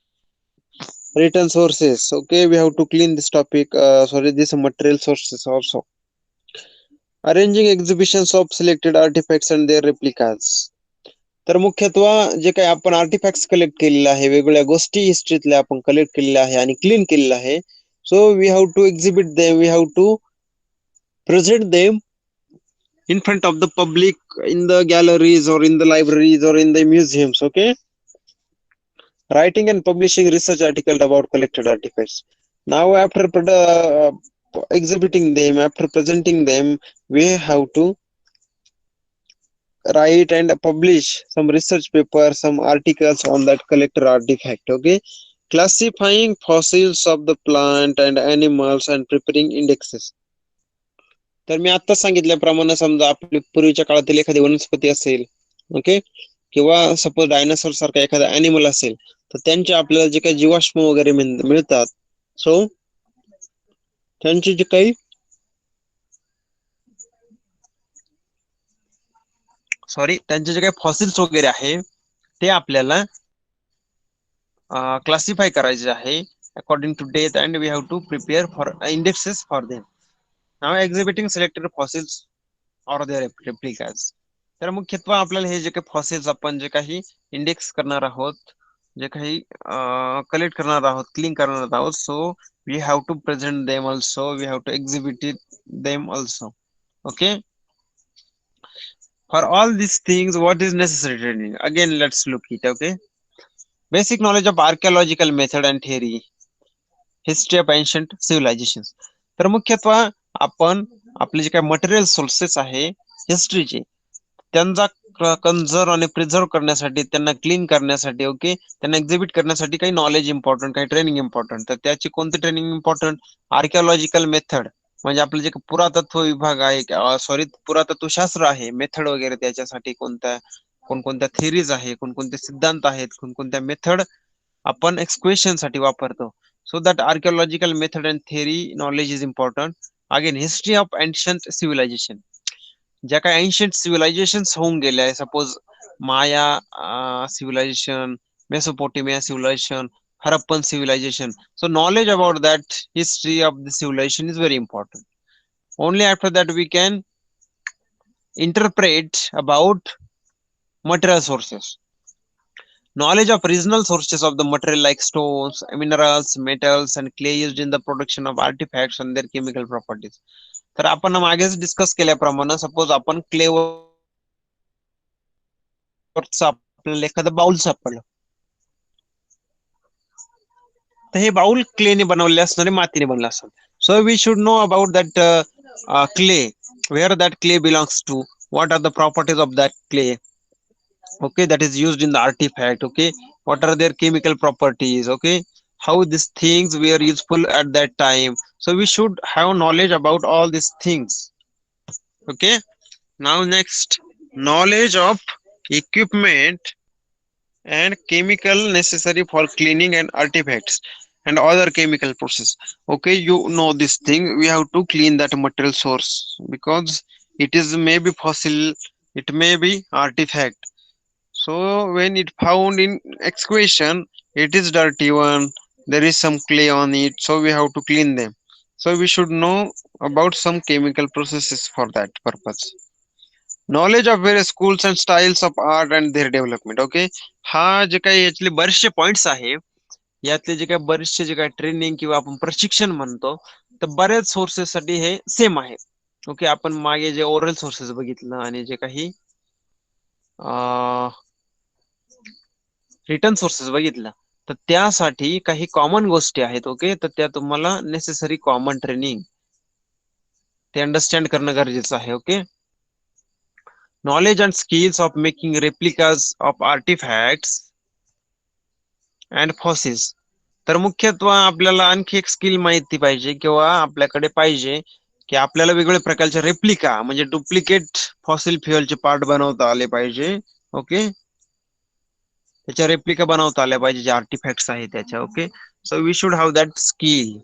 written sources. Okay, we have to clean this topic, sorry, this material sources also. Arranging exhibitions of selected artifacts and their replicas. तर मुख्यत्वे जे काही आपण artefacts collect केलेले आहे, वेगवेगळ्या गोष्टी हिस्ट्रीतल्या आपण collect केलेल्या आहे आणि क्लीन केलेल्या आहे, so we have to exhibit them, we have to present them in front of the public in the galleries or in the libraries or in the museums. Okay, writing and publishing research articles about collected artifacts. Now after exhibiting them, after presenting them, we have to write and publish some research paper, some articles on that collected artifact. Okay, classifying fossils of the plant and animals and preparing indexes. तर मी आता सांगितल्याप्रमाणे समजा आपली पूर्वीच्या काळातील एखादी वनस्पती असेल, ओके, किंवा सपोज डायनासोर सारखा एखादा अॅनिमल असेल, तर त्यांचे आपल्याला जे काही जीवाश्म वगैरे मिळतात, सो त्यांचे जे काही त्यांचे जे काही फॉसिल्स वगैरे आहे ते आपल्याला क्लासिफाय करायचे आहे according to date and we have to prepare for indexes for them. Now exhibiting selected fossils or their replicas. तर मुख्यत्वे आपल्याला हे जे काही फॉसिल्स आपण जे काही इंडेक्स करणार आहोत, जे काही कलेक्ट करणार आहोत, क्लीन करणार आहोत, so we have to present them also, we have to exhibit them also. Okay, for all these things what is necessary training? Again let's look it. Okay, basic knowledge of archaeological method and theory, history of ancient civilizations. तर मुख्यत्वे आपण आपले जे काही material sources आहे हिस्ट्रीचे, त्यांचा conserve आणि preserve करण्यासाठी, त्यांना क्लीन करण्यासाठी, ओके, त्यांना एक्झिबिट करण्यासाठी काही नॉलेज इम्पॉर्टंट, काही ट्रेनिंग इम्पॉर्टंट. तर त्याची कोणती ट्रेनिंग इम्पॉर्टंट? आर्किओलॉजिकल मेथड, म्हणजे आपलं जे पुरातत्व विभाग आहे, सॉरी पुरातत्व शास्त्र आहे, मेथड वगैरे त्याच्यासाठी कोणकोणत्या थिअरीज आहे, कोणकोणते सिद्धांत आहेत, कोणकोणत्या मेथड आपण एक्सक्वेशन साठी वापरतो. So that archaeological method and theory knowledge is important. Again history of ancient civilization, ज्या काही एन्शंट सिव्हिलायझेशन होऊन गेले आहे, suppose Maya civilization, Mesopotamia civilization, Harappan civilization. So knowledge about that history of the civilization is very important. Only after that we can interpret about material sources. Knowledge of regional sources of the material like stones, minerals, metals and clay used in the production of artifacts and their chemical properties. तर आपण मागेच discuss केल्याप्रमाणे suppose आपण clay आपल्याला एखादं bowl सापडलं, तर हे bowl क्लेने बनवले असणार, मातीने बनलं असणार. So we should know about that clay, where that clay belongs to, what are the properties of that clay, Okay, that is used in the artifact. Okay, what are their chemical properties? Okay, how these things were useful at that time. So we should have knowledge about all these things. Okay, now next, knowledge of equipment and chemical necessary for cleaning and artifacts and other chemical process. Okay, you know this thing, we have to clean that material source because it is maybe fossil, it may be artifact. So when it found in excavation, it is dirty one, there is some clay on it, so we have to clean them. So we should know about some chemical processes for that purpose. Knowledge of various schools and styles of art and their development. Okay, हा जे काही यातले बरेचसे points आहे, यातले जे काही बरेचसे जे काही ट्रेनिंग किंवा आपण प्रशिक्षण म्हणतो, तर बऱ्याच सोर्सेस साठी हे सेम आहे. ओके, आपण मागे जे ओरल सोर्सेस बघितलं आणि जे काही रिटर्न सोर्सेस बघितलं, तर त्यासाठी काही कॉमन गोष्टी आहेत. ओके, तर त्या तुम्हाला नेसेसरी कॉमन ट्रेनिंग ते अंडरस्टँड करणं गरजेचं आहे. Okay, knowledge and skills of making replicas of artifacts and fossils. तर मुख्यत्वे आपल्याला आणखी एक स्किल माहिती पाहिजे किंवा आपल्याकडे पाहिजे की आपल्याला वेगवेगळ्या प्रकारचे रेप्लिका म्हणजे डुप्लिकेट फॉसिल फ्युएलचे पार्ट बनवता आले पाहिजे. ओके, त्याच्या रेप्लिका बनवता आल्या पाहिजे जे आर्टिफॅक्ट्स आहेत त्याच्या. Okay, so we should have that skill.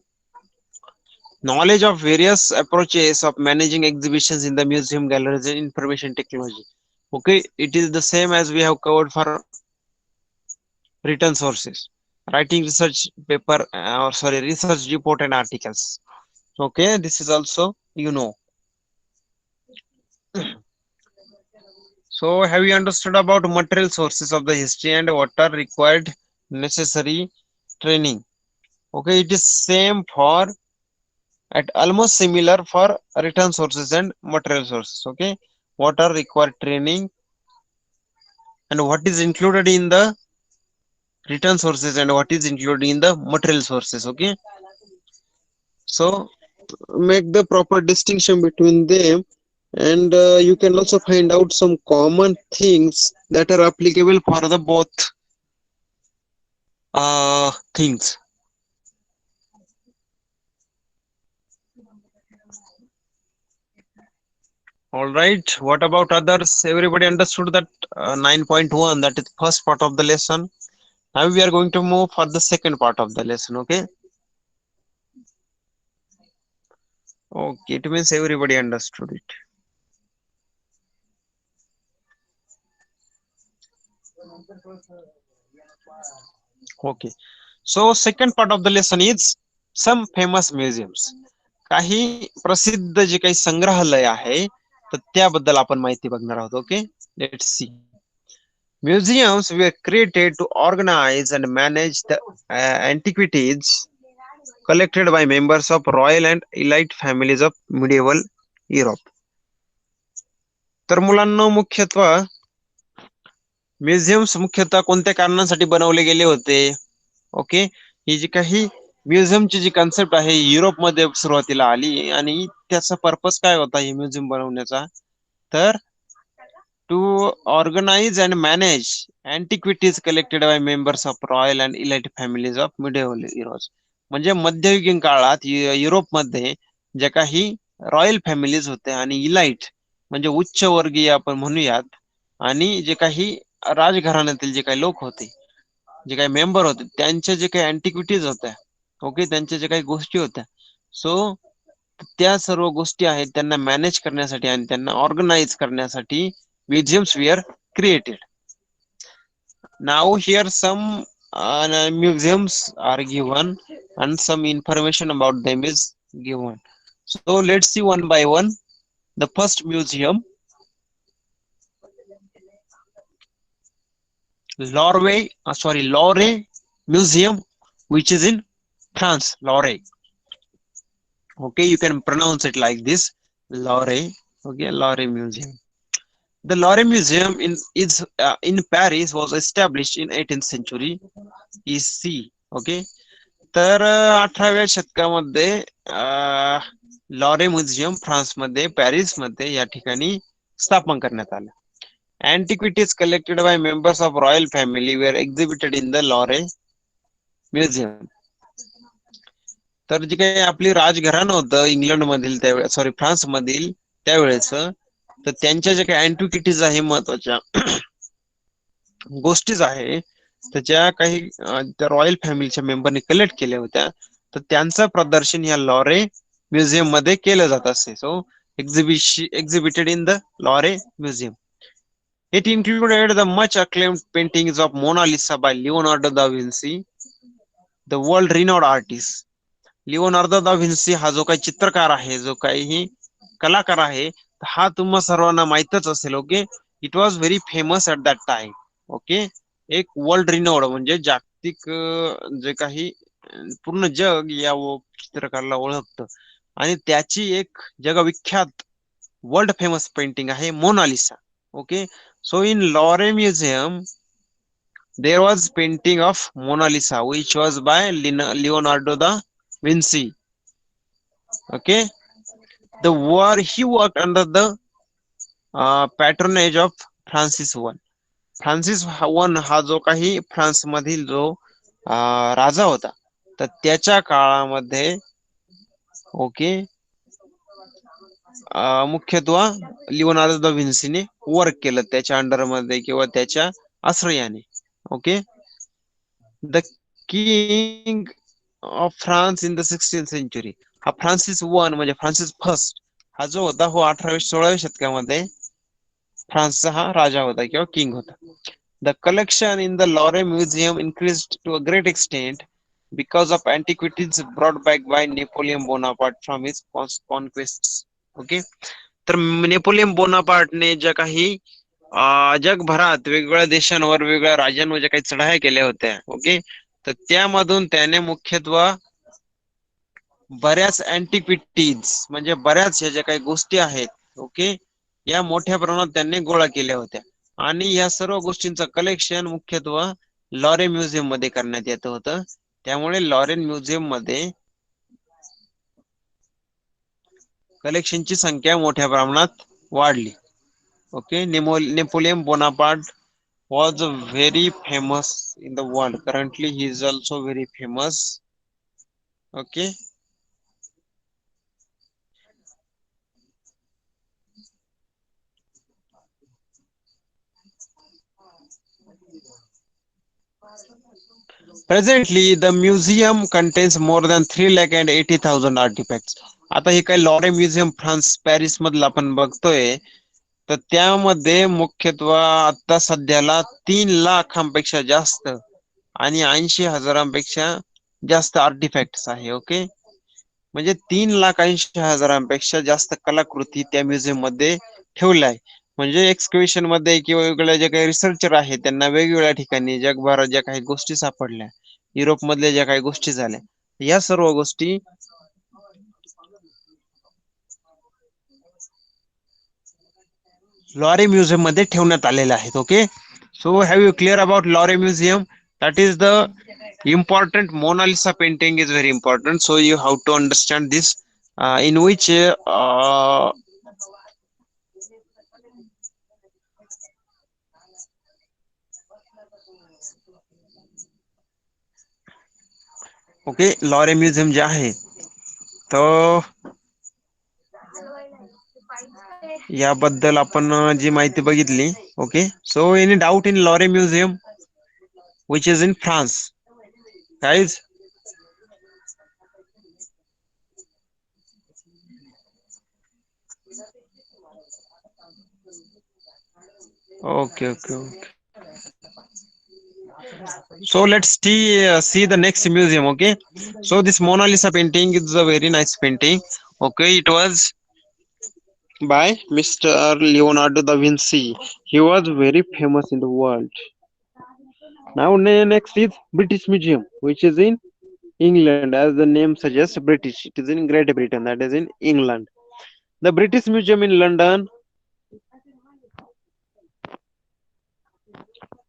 Knowledge of various approaches of managing exhibitions in the museum, galleries, and information technology. Okay, it is the same as we have covered for written sources, writing research paper or sorry, research report and articles. Okay, this is also you know. So, have you understood about material sources of the history and what are required necessary training? Okay, it is same for at almost similar for written sources and material sources. Okay, what are required training and what is included in the written sources and what is included in the material sources. Okay, so make the proper distinction between them, and you can also find out some common things that are applicable for the both things. All right, what about others? Everybody understood that 9.1, that is first part of the lesson. Now we are going to move for the second part of the lesson. Okay, okay, it means everybody understood it. Okay, so second part of the lesson is some famous museums. काही प्रसिद्ध जे काही संग्रहालय आहे तर त्याबद्दल आपण माहिती बघणार आहोत. Okay, let's see. Museums were created to organize and manage the antiquities collected by members of royal and elite families of medieval Europe. तर मुलांना मुख्यत्वे म्युझियम्स मुख्यतः कोणत्या कारणासाठी बनवले गेले होते? ओके, ही जी काही म्युझियमची जी कन्सेप्ट आहे युरोपमध्ये सुरुवातीला आली आणि त्याचा पर्पज काय होता हे म्युझियम बनवण्याचा? तर to organise and manage antiquities collected by members of royal and elite families of medieval Europe. म्हणजे मध्ययुगीन काळात युरोपमध्ये ज्या काही रॉयल फॅमिलीज होत्या आणि इलाइट म्हणजे उच्च वर्गीय आपण म्हणूयात आणि जे काही राजघराण्यातील जे काही लोक होते, जे काही मेंबर होते, त्यांच्या जे काही अँटिक्विटीज होत्या, ओके, त्यांच्या जे काही गोष्टी होत्या, सो त्या सर्व गोष्टी आहेत त्यांना मॅनेज करण्यासाठी आणि त्यांना ऑर्गनाइज करण्यासाठी museums were created. Now here some museums are given and some information about them is given. So let's see one by one. The first museum, Louvre Museum, which is in France. Louvre. Okay, you can pronounce it like this, Louvre. Okay, Louvre Museum. The Louvre Museum in Paris was established in 18th century EC. Okay, तर 18व्या शतकामध्ये लॉरे museum फ्रान्समध्ये पॅरिसमध्ये या ठिकाणी स्थापन करण्यात आलं. Antiquities collected by members of royal family were exhibited in the Louvre Museum. तर जी काही आपली राजघराणं होतं इंग्लंड मधील त्यावेळेस, सॉरी फ्रान्स मधील त्यावेळेस, तर त्यांच्या ज्या काही अँटिक्विटीज आहे महत्वाच्या गोष्टीच आहे, त्याच्या काही त्या रॉयल फॅमिलीच्या मेंबरनी कलेक्ट केल्या होत्या, तर त्यांचं प्रदर्शन या लॉरे म्युझियम मध्ये केलं जात असते. सो exhibited in the Louvre Museum. It included the much acclaimed paintings of Mona Lisa by Leonardo da Vinci, the world renowned artist. Leonardo दा व्हिन्सी हा जो काही चित्रकार आहे, जो काही कलाकार आहे, हा तुम्हा सर्वांना माहितच असेल. Okay, it was very famous at that time. Okay, एक वर्ल्ड रिनोड म्हणजे जागतिक जे काही पूर्ण जग या चित्रकाराला ओळखतं, आणि त्याची एक जगविख्यात वर्ल्ड फेमस पेंटिंग आहे Mona Lisa. Okay, so in Louvre museum there was painting of Mona Lisa which was by Leonardo da Vinci. Okay, the war he worked under the patronage of Francis I. Francis one हा जो काही France मधील जो राजा होता, तर त्याच्या काळामध्ये okay मुख्यत्व Leonardo दा व्हिन्सीने वर्क केलं त्याच्या अंडरमध्ये किंवा त्याच्या आश्रयाने. Okay, the king of France in the 16th century, हा फ्रान्सिस वन म्हणजे फ्रान्सिस फर्स्ट हा जो होता, हो 18व्या-16व्या शतकामध्ये फ्रान्सचा हा राजा होता किंवा किंग होता. The collection in the Louvre museum increased to a great extent because of antiquities brought back by Napoleon Bonaparte from his conquests. Okay, तर नेपोलियन बोनापार्टने ज्या काही जगभरात वेगवेगळ्या देशांवर वेगवेगळ्या राज्यांवर ज्या काही चढाया केल्या होत्या, ओके, तर त्यामधून त्याने मुख्यत्व बऱ्याच अँटिक्विटीज म्हणजे बऱ्याच ह्या ज्या काही गोष्टी आहेत, ओके, या मोठ्या प्रमाणात त्यांनी गोळा केल्या होत्या, आणि या सर्व गोष्टींचं कलेक्शन मुख्यत्व लॉरे म्युझियम मध्ये करण्यात येत होतं. त्यामुळे लॉरेन म्युझियम मध्ये कलेक्शनची संख्या मोठ्या प्रमाणात वाढली. Okay, Napoleon Bonaparte was very famous in the world. Currently, he is also very famous. Okay. Presently, the museum contains more than 3,80,000 artifacts. आता हे काही लॉरे म्युझियम फ्रान्स पॅरिस मधलं आपण बघतोय, तर त्यामध्ये मुख्यत्व आता सध्याला 3 लाखांपेक्षा जास्त आणि 80,000पेक्षा जास्त आर्टिफॅक्ट्स आहे. ओके, म्हणजे 3,80,000पेक्षा जास्त कलाकृती त्या म्युझियम मध्ये ठेवल्या आहे. म्हणजे एक्सकॅव्हेशन मध्ये किंवा वेगवेगळ्या जे काही रिसर्चर आहेत त्यांना वेगवेगळ्या ठिकाणी जगभरात ज्या काही गोष्टी सापडल्या, युरोप मधल्या ज्या काही गोष्टी झाल्या, या सर्व गोष्टी लॉरे म्युझियम मध्ये ठेवण्यात आलेल्या आहेत. Okay, so have you clear about Louvre museum? That is the important Mona Lisa painting is very important, so you have to understand this, in which okay, Louvre museum जे आहे, तर याबद्दल आपण जी माहिती बघितली. Okay, so any doubt in Louvre museum which is in France, guys? Okay, okay, okay. So let's see the next museum. Okay, so this Mona Lisa painting is a very nice painting. Okay, it was by Mr. Leonardo da Vinci. He was very famous in the world. Now next is British Museum, which is in England, as the name suggests. British. It is in Great Britain. That is in England. The British Museum in London.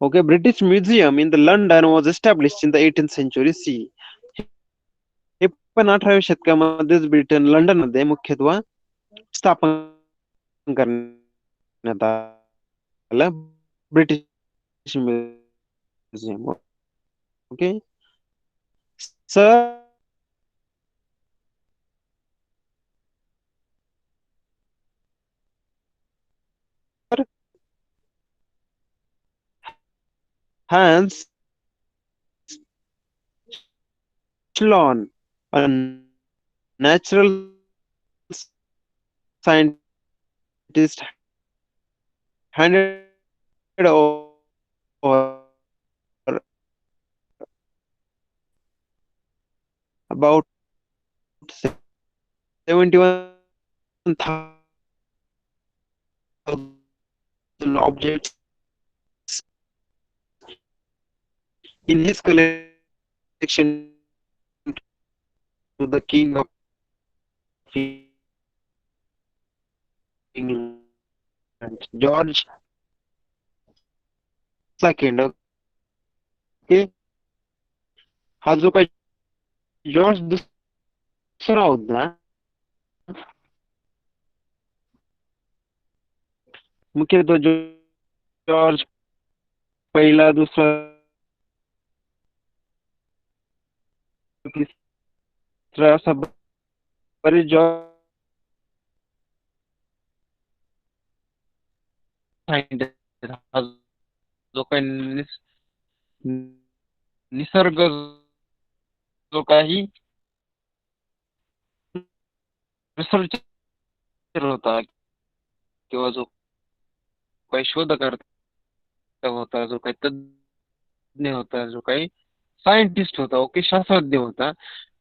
Okay, British Museum in the London was established in the 18th century CE. हे पण 18व्या शतकामध्येच Britain London मध्ये मुख्यत्व स्थापन करण्यात British museum. Okay sir, Hans Schlon, a natural scientist, handed over about 71,000 objects in his collection to the King of England, George II. Okay, हा जो काही George दुसरा होता, मुख्यतः जॉर्ज पहिला, दुसरा, तिसरा असा बरेच जॉर्ज हा जो काही निसर्ग जो काही रिसर्चर होता किंवा जो काही शोधकर्ता होता, जो काही तज्ञ होता, जो काही सायंटिस्ट होता, ओके, शास्त्रज्ञ होता,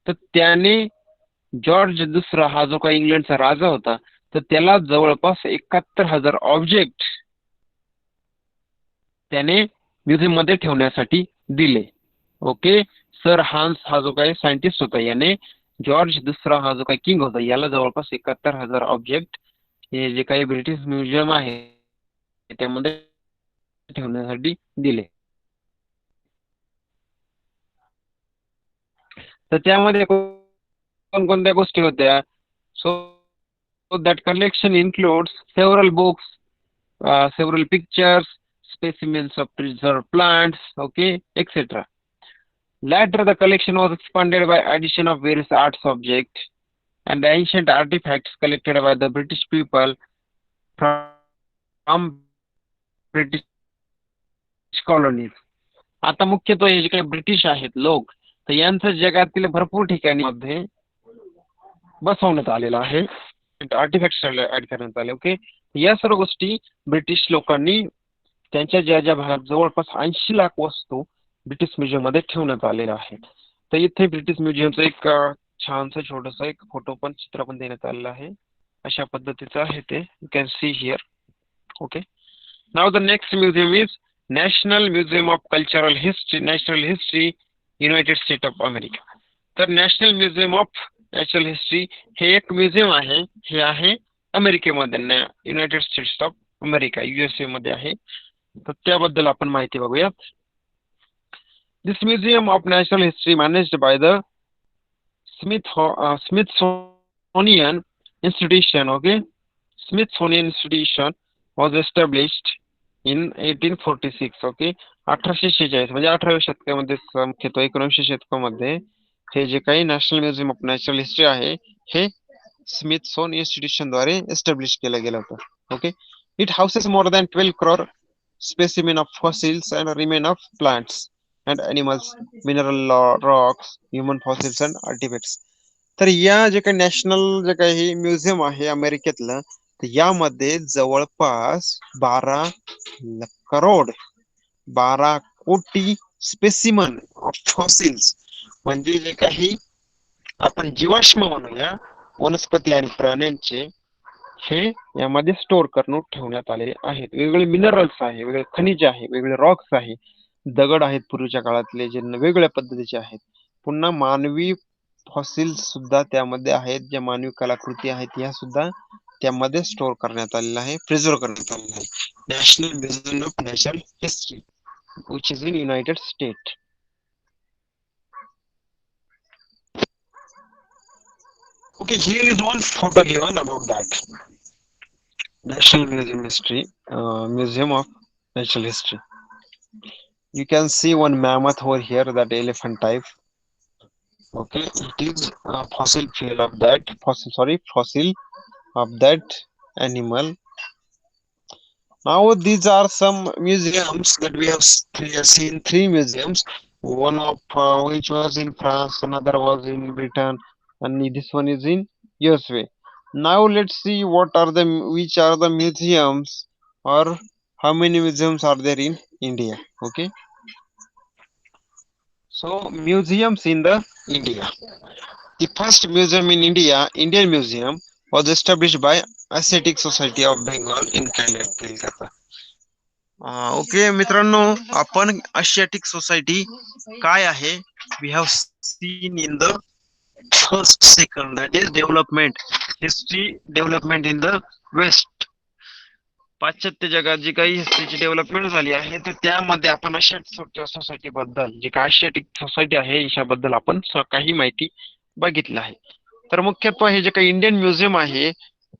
तर त्याने जॉर्ज दुसरा हा जो काही इंग्लंडचा राजा होता, तर त्याला जवळपास 71,000 ऑब्जेक्ट त्याने म्युझियम मध्ये ठेवण्यासाठी दिले. ओके सर हान्स हा जो काही सायंटिस्ट होता, याने जॉर्ज दुसरा हा जो काही किंग होता, याला जवळपास 71,000 ऑब्जेक्ट हे जे काही ब्रिटिश म्युझियम आहे त्यामध्ये ठेवण्यासाठी दिले. तर त्यामध्ये कोणकोणत्या गोष्टी होत्या? So that collection includes several books, several pictures, specimens of preserved plants, okay, etc. Later, the collection was expanded by addition of various arts objects and ancient artifacts collected by the British people from British colonies. आता मुख्यतः हे जे काही British आहेत लोक, तर यांचं जगातील भरपूर ठिकाणी मध्ये बसवण्यात आलेलं आहे, आर्टिफॅक्ट्स ऍड करण्यात आले. ओके, या सर्व गोष्टी ब्रिटिश लोकांनी त्यांच्या ज्या ज्या भागात जवळपास 80 लाख वस्तू ब्रिटिश म्युझियम मध्ये ठेवण्यात आलेल्या आहेत. तर इथे ब्रिटिश म्युझियमचं एक छानसं छोटस एक फोटो पण चित्र पण देण्यात आलेलं आहे. अशा पद्धतीचं आहे ते, you can see here. Okay, now the next museum is national museum of cultural history, national history, United State of America. तर national museum of natural history हे एक म्युझियम आहे, हे आहे अमेरिकेमध्ये, United States of America, USA मध्ये आहे. तर त्याबद्दल आपण माहिती बघूयात. This museum of natural history managed by the Smithsonian institution. Okay, Smithsonian institution was established in 1846. Okay, 1846 म्हणजे 18व्या शतकामध्ये, मुख्यतः 19व्या शतकामध्ये हे जे काही national museum of natural history आहे हे स्मिथसोन इन्स्टिट्यूशन द्वारे एस्टॅब्लिश केलं गेलं होतं. Okay, it houses more than 12 crore specimen of fossils and remain of plants and animals, mineral rocks, human fossils and artifacts. तर या जे काही नॅशनल जे काही म्युझियम आहे अमेरिकेतलं, तर यामध्ये जवळपास 12 कोटी स्पेसिमन ऑफ फॉसिल्स म्हणजे जे काही आपण जीवाश्म म्हणूया वनस्पती आणि प्राण्यांचे, हे यामध्ये स्टोअर करून ठेवण्यात आलेले आहेत. वेगवेगळे मिनरल्स आहे, वेगवेगळे खनिज आहे, वेगवेगळे रॉक्स आहे, दगड आहेत पूर्वीच्या काळातले जे वेगवेगळ्या पद्धतीचे आहेत. पुन्हा मानवी फॉसिल्स सुद्धा त्यामध्ये आहेत, ज्या मानवी कलाकृती आहेत ह्या सुद्धा त्यामध्ये स्टोअर करण्यात आलेला आहे, प्रिझर्व करण्यात आलेला आहे. National museum of natural history which is in United States. Okay, here is one photo given about that National Museum history. Museum of Natural History. You can see one mammoth over here, that elephant type. Okay, it is a fossil fuel of that fossil of that animal. Now these are some museums that we have seen three museums. One of which was in France, another was in Britain, and this one is in USA. Now let's see which are the museums, or how many museums are there in India. Okay, so museums in the India. The first museum in India, Indian Museum, was established by Asiatic Society of Bengal in Calcutta. Okay मित्रांनो, आपण Asiatic society काय आहे, we have seen in the first second, that is development, history development in the west. पाश्चात्य जगात जी काही हिस्ट्रीची development झाली आहे, तर त्यामध्ये आपण आशियाटिक सोसायटी बद्दल, जी काही आशियाटिक सोसायटी आहे याच्याबद्दल आपण काही माहिती बघितली आहे. तर मुख्यत्वे हे जे काही इंडियन म्युझियम आहे,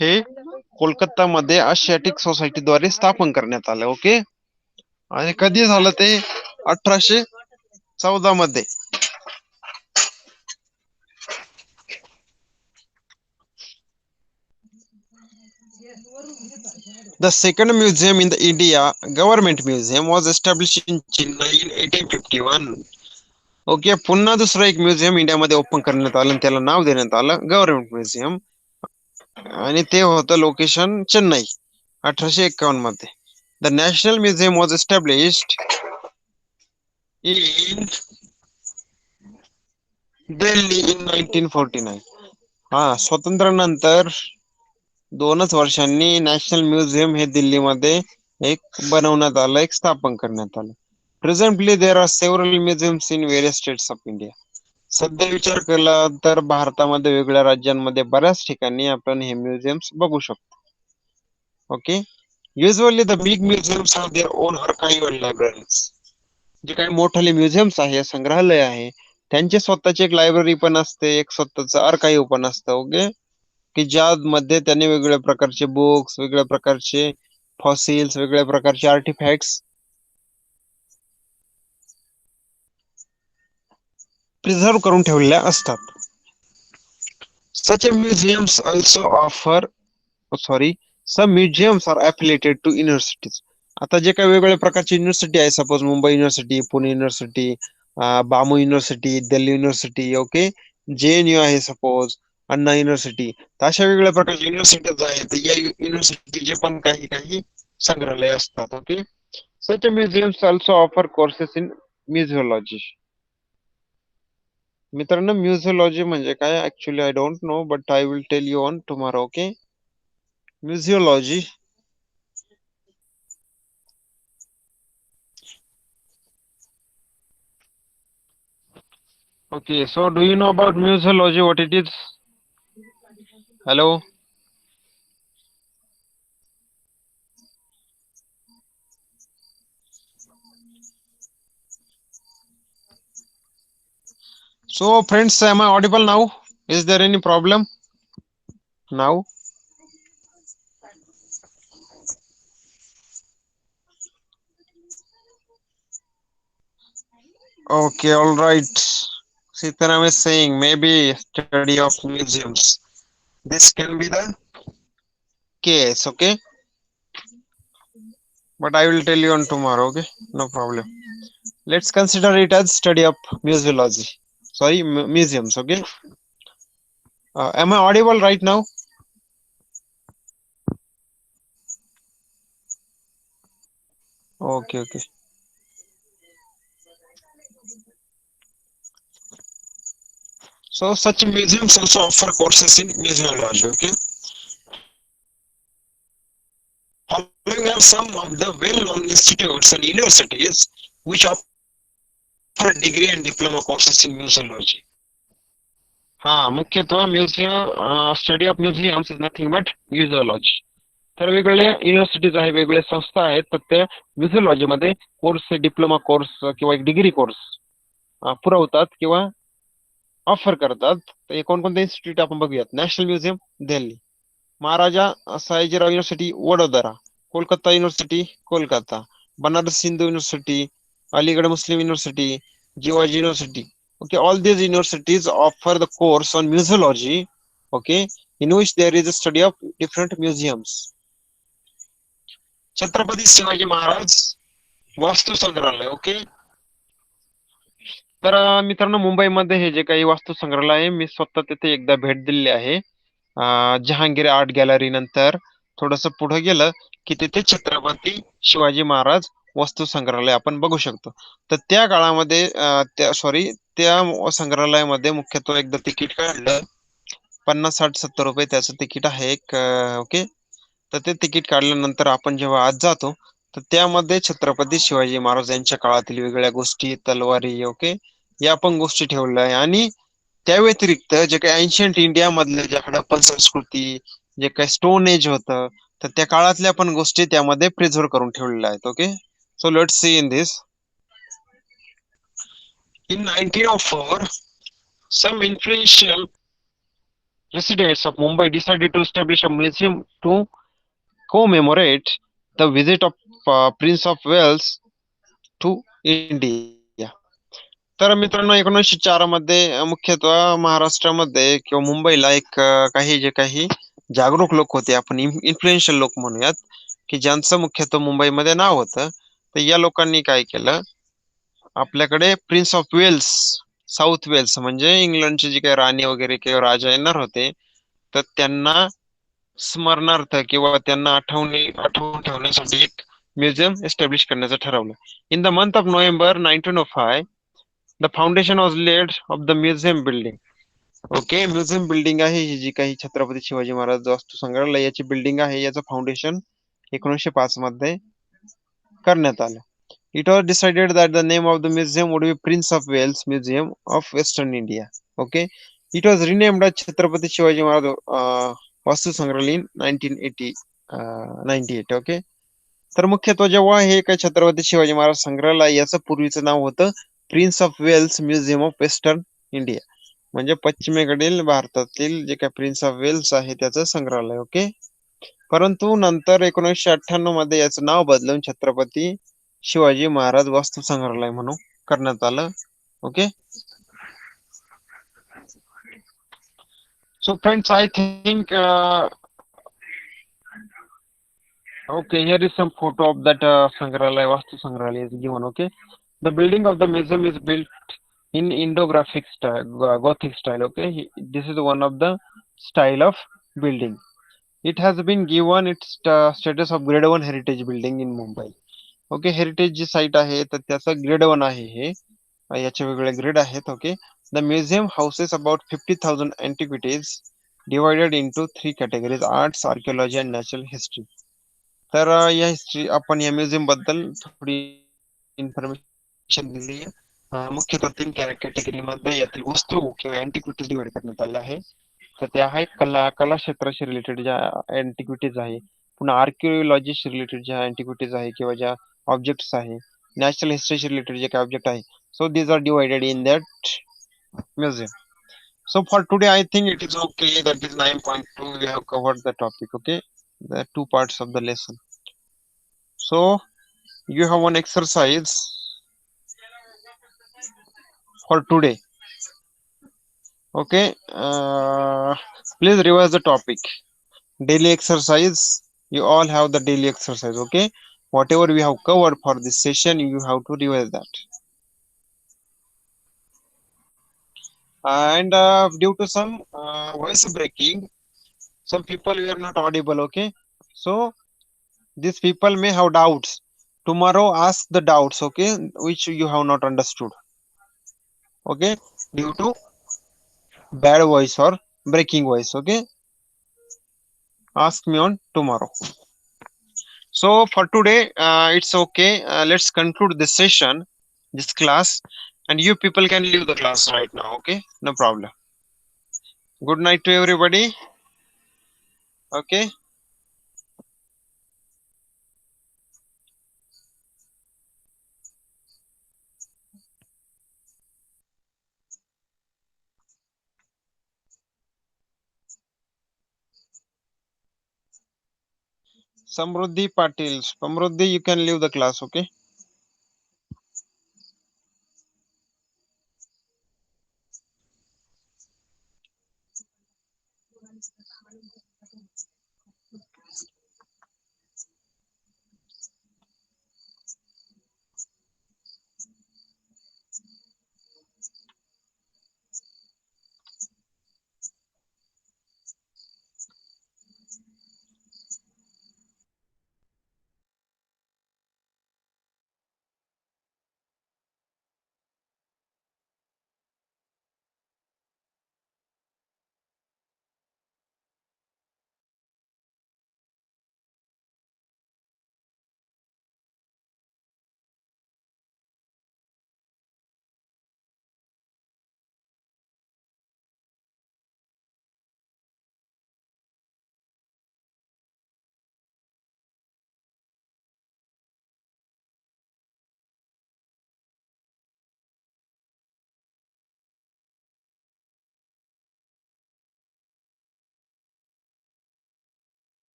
हे कोलकातामध्ये आशियाटिक सोसायटीद्वारे स्थापन करण्यात आलं. ओके, आणि कधी झालं ते 1814 मध्ये. The second museum in the India Government Museum was established in Chennai in 1851. Okay, पुन्हा दुसरं एक म्युझियम इंडियामध्ये ओपन करण्यात आलं, त्याला नाव देण्यात आलं गव्हर्नमेंट म्युझियम, आणि ते होतं लोकेशन चेन्नई 1851 मध्ये. The national museum was established in Delhi in 1949. हा, स्वातंत्र्यानंतर 2च वर्षांनी नॅशनल म्युझियम हे दिल्लीमध्ये एक बनवण्यात आलं, एक स्थापन करण्यात आलं. Presently there are several museums in various states of India. सध्या विचार केला तर भारतामध्ये वेगवेगळ्या राज्यांमध्ये बऱ्याच ठिकाणी आपण हे म्युझियम्स बघू शकतो. Okay, usually the big museums have their own archive and libraries. जे काही मोठाले म्युझियम्स आहे, संग्रहालय आहे, त्यांचे स्वतःची एक लायब्ररी पण असते, एक स्वतःच आर्काइव्ह पण असतं. ओके, की ज्यामध्ये त्यांनी वेगवेगळ्या प्रकारचे बुक्स, वेगवेगळ्या प्रकारचे फॉसिल्स, वेगवेगळ्या प्रकारचे आर्टिफॅक्ट्स प्रिझर्व करून ठेवलेल्या असतात. Such a museums also offer, some museums are affiliated to universities. आता जे काही वेगवेगळ्या प्रकारची युनिव्हर्सिटी आहे, suppose Mumbai university, Pune university, BAMU university, Delhi university, okay, JNU आहे सपोज, अण्णा युनिव्हर्सिटी, अशा वेगवेगळ्या प्रकारच्या युनिव्हर्सिटीज आहेत. या युनिव्हर्सिटीचे पण काही काही संग्रहालय असतात. Okay, such museums also offer courses in museology. मित्रांनो, म्युझिओलॉजी म्हणजे काय, actually I don't know, but I will tell you on tomorrow. Okay, museology. Okay, so do you know about museology, what it is? Hello? So friends, am I audible now? Is there any problem now? Okay, all right. Sitaram is saying maybe study of museums. This can be the case, okay? But I will tell you on tomorrow, okay? No problem. Let's consider it as study of museology. Sorry, museums, okay? Am I audible right now? Okay, okay. So such museums also offer courses in museology, okay? Following are some of the well-known institutes and universities which offer degree and diploma courses in museology. हा, मुख्यतः museum study of museums is nothing but museology. तर वेगवेगळ्या universities आहेत, वेगवेगळ्या संस्था आहेत, तर त्या म्युझिओलॉजी मध्ये कोर्स, डिप्लोमा कोर्स किंवा एक डिग्री कोर्स पुरवतात किंवा ऑफर करतात. तर कोणकोणते इन्स्टिट्यूट आपण बघूयात. National museum Delhi, Maharaja Sayajirao university Vadodara, Kolkata university, Kolkata. Banaras Hindu university, Aligarh Muslim university, Jiwaji university. Okay, all these universities offer the course on museology, okay, in which there is a study of different museums. Chhatrapati Shivaji Maharaj Vastu Sangrahalaya. Okay. तर मित्रांनो, मुंबईमध्ये हे जे काही वास्तू संग्रहालय आहे, मी स्वतः तिथे एकदा भेट दिलेली आहे. जहांगीर आर्ट गॅलरी नंतर थोडस पुढे गेलं की तिथे छत्रपती शिवाजी महाराज वस्तू संग्रहालय आपण बघू शकतो. तर त्या काळामध्ये त्या संग्रहालयामध्ये मुख्यत्वे एकदा तिकीट काढलं, 50, 60, 70 रुपये त्याचं तिकीट आहे एक. ओके. तर ते तिकीट काढल्यानंतर आपण जेव्हा आत जातो, तर त्यामध्ये छत्रपती शिवाजी महाराज यांच्या काळातील वेगवेगळ्या गोष्टी, तलवारी, ओके, या पण गोष्टी ठेवल्या आहे. आणि त्या व्यतिरिक्त जे काही एन्शियंट इंडिया मधले जे हडप्पन संस्कृती, जे काही स्टोन एज होतं, तर त्या काळातल्या पण गोष्टी त्यामध्ये प्रिझर्व करून ठेवलेल्या आहेत. Okay. So let's see in this. In 1904, some influential residents of Mumbai decided to establish a museum to commemorate the visit of Prince of Wales to India. तर मित्रांनो, 1904 मध्ये मुख्यतः महाराष्ट्रामध्ये किंवा मुंबईला एक काही जे काही जागरूक लोक होते, आपण इन्फ्लुएन्शियल लोक म्हणूयात, की ज्यांचं मुख्यतः मुंबईमध्ये नाव होतं. तर या लोकांनी काय केलं, आपल्याकडे Prince of Wales, South Wales म्हणजे इंग्लंडचे जे काही राणी वगैरे किंवा राजा येणार होते, तर त्यांना स्मरणार्थ किंवा त्यांना आठवून ठेवण्यासाठी एक म्युझियम एस्टॅब्लिश करण्याचं ठरवलं. In the month of November 1905, the foundation was laid off the museum building. Okay. Museum building आहे ही जी काही छत्रपती शिवाजी महाराज वास्तू संग्रहालयाची बिल्डिंग आहे, याचं फाउंडेशन 1905 मध्ये करण्यात आलं. It was decided that the name of the museum would be Prince of Wales Museum of Western India. Okay. It was renamed as Chhatrapati Shivaji Maharaj वास्तू संग्रहालय इन 1998. ओके. तर मुख्यत्वे जेव्हा हे काय छत्रपती शिवाजी महाराज संग्रहालय, याचं पूर्वीचं नाव होतं Prince of Wales museum of western India, म्हणजे पश्चिमेकडील भारतातील जे काही प्रिन्स ऑफ वेल्स आहे त्याचं संग्रहालय. ओके. परंतु नंतर 1998 मध्ये याचं नाव बदलून छत्रपती शिवाजी महाराज वास्तू संग्रहालय म्हणून करण्यात आलं. Okay. So friends, I think okay, here is some photo of that Sangralaya, Vastu Sangralaya is given. Okay, the building of the museum is built in Indo-Gothic style. Gothic style. Okay, this is one of the style of building. It has been given its status of Grade 1 heritage building in Mumbai. Okay. Heritage जी site आहे तर त्याचा grade 1 आहे हे. याचे वेगवेगळे grade आहेत. Okay. The museum houses about 50,000 antiquities divided into 3 categories: arts, archaeology and natural history. तर या हिस्ट्री आपण या म्युझियम बद्दल थोडी इन्फॉर्मेशन दिली आहे. मुख्यतः 3 कॅटेगरी मध्ये यातील वस्तू किंवा अँटिक्विटीज डिवाइड करण्यात आल्या आहे. तर त्या आहेत कला क्षेत्राशी रिलेटेड ज्या अँटिक्विटीज आहे, पुन्हा आर्किओलॉजीशी रिलेटेड ज्या अँटिक्विटीज आहे किंवा ज्या ऑब्जेक्ट्स आहे, नॅशनल हिस्ट्रीशी रिलेटेड जे काही ऑब्जेक्ट आहे. So these are divided in that museum. So for today, I think it is okay. That is 9.2. We have covered the topic. Okay, the 2 parts of the lesson. So you have one exercise for today. Okay. Please revise the topic. Daily exercise. You all have the daily exercise. Okay. Whatever we have covered for this session, you have to revise that. And due to some voice breaking, some people were not audible. Okay. So these people may have doubts. Tomorrow ask the doubts, okay, which you have not understood. Okay, due to bad voice or breaking voice. Okay, ask me on tomorrow. So for today, it's okay. Let's conclude this session, this class, and you people can leave the class right now. Okay, no problem. Good night to everybody. Okay. Samruddhi Patil. Samruddhi, you can leave the class, okay?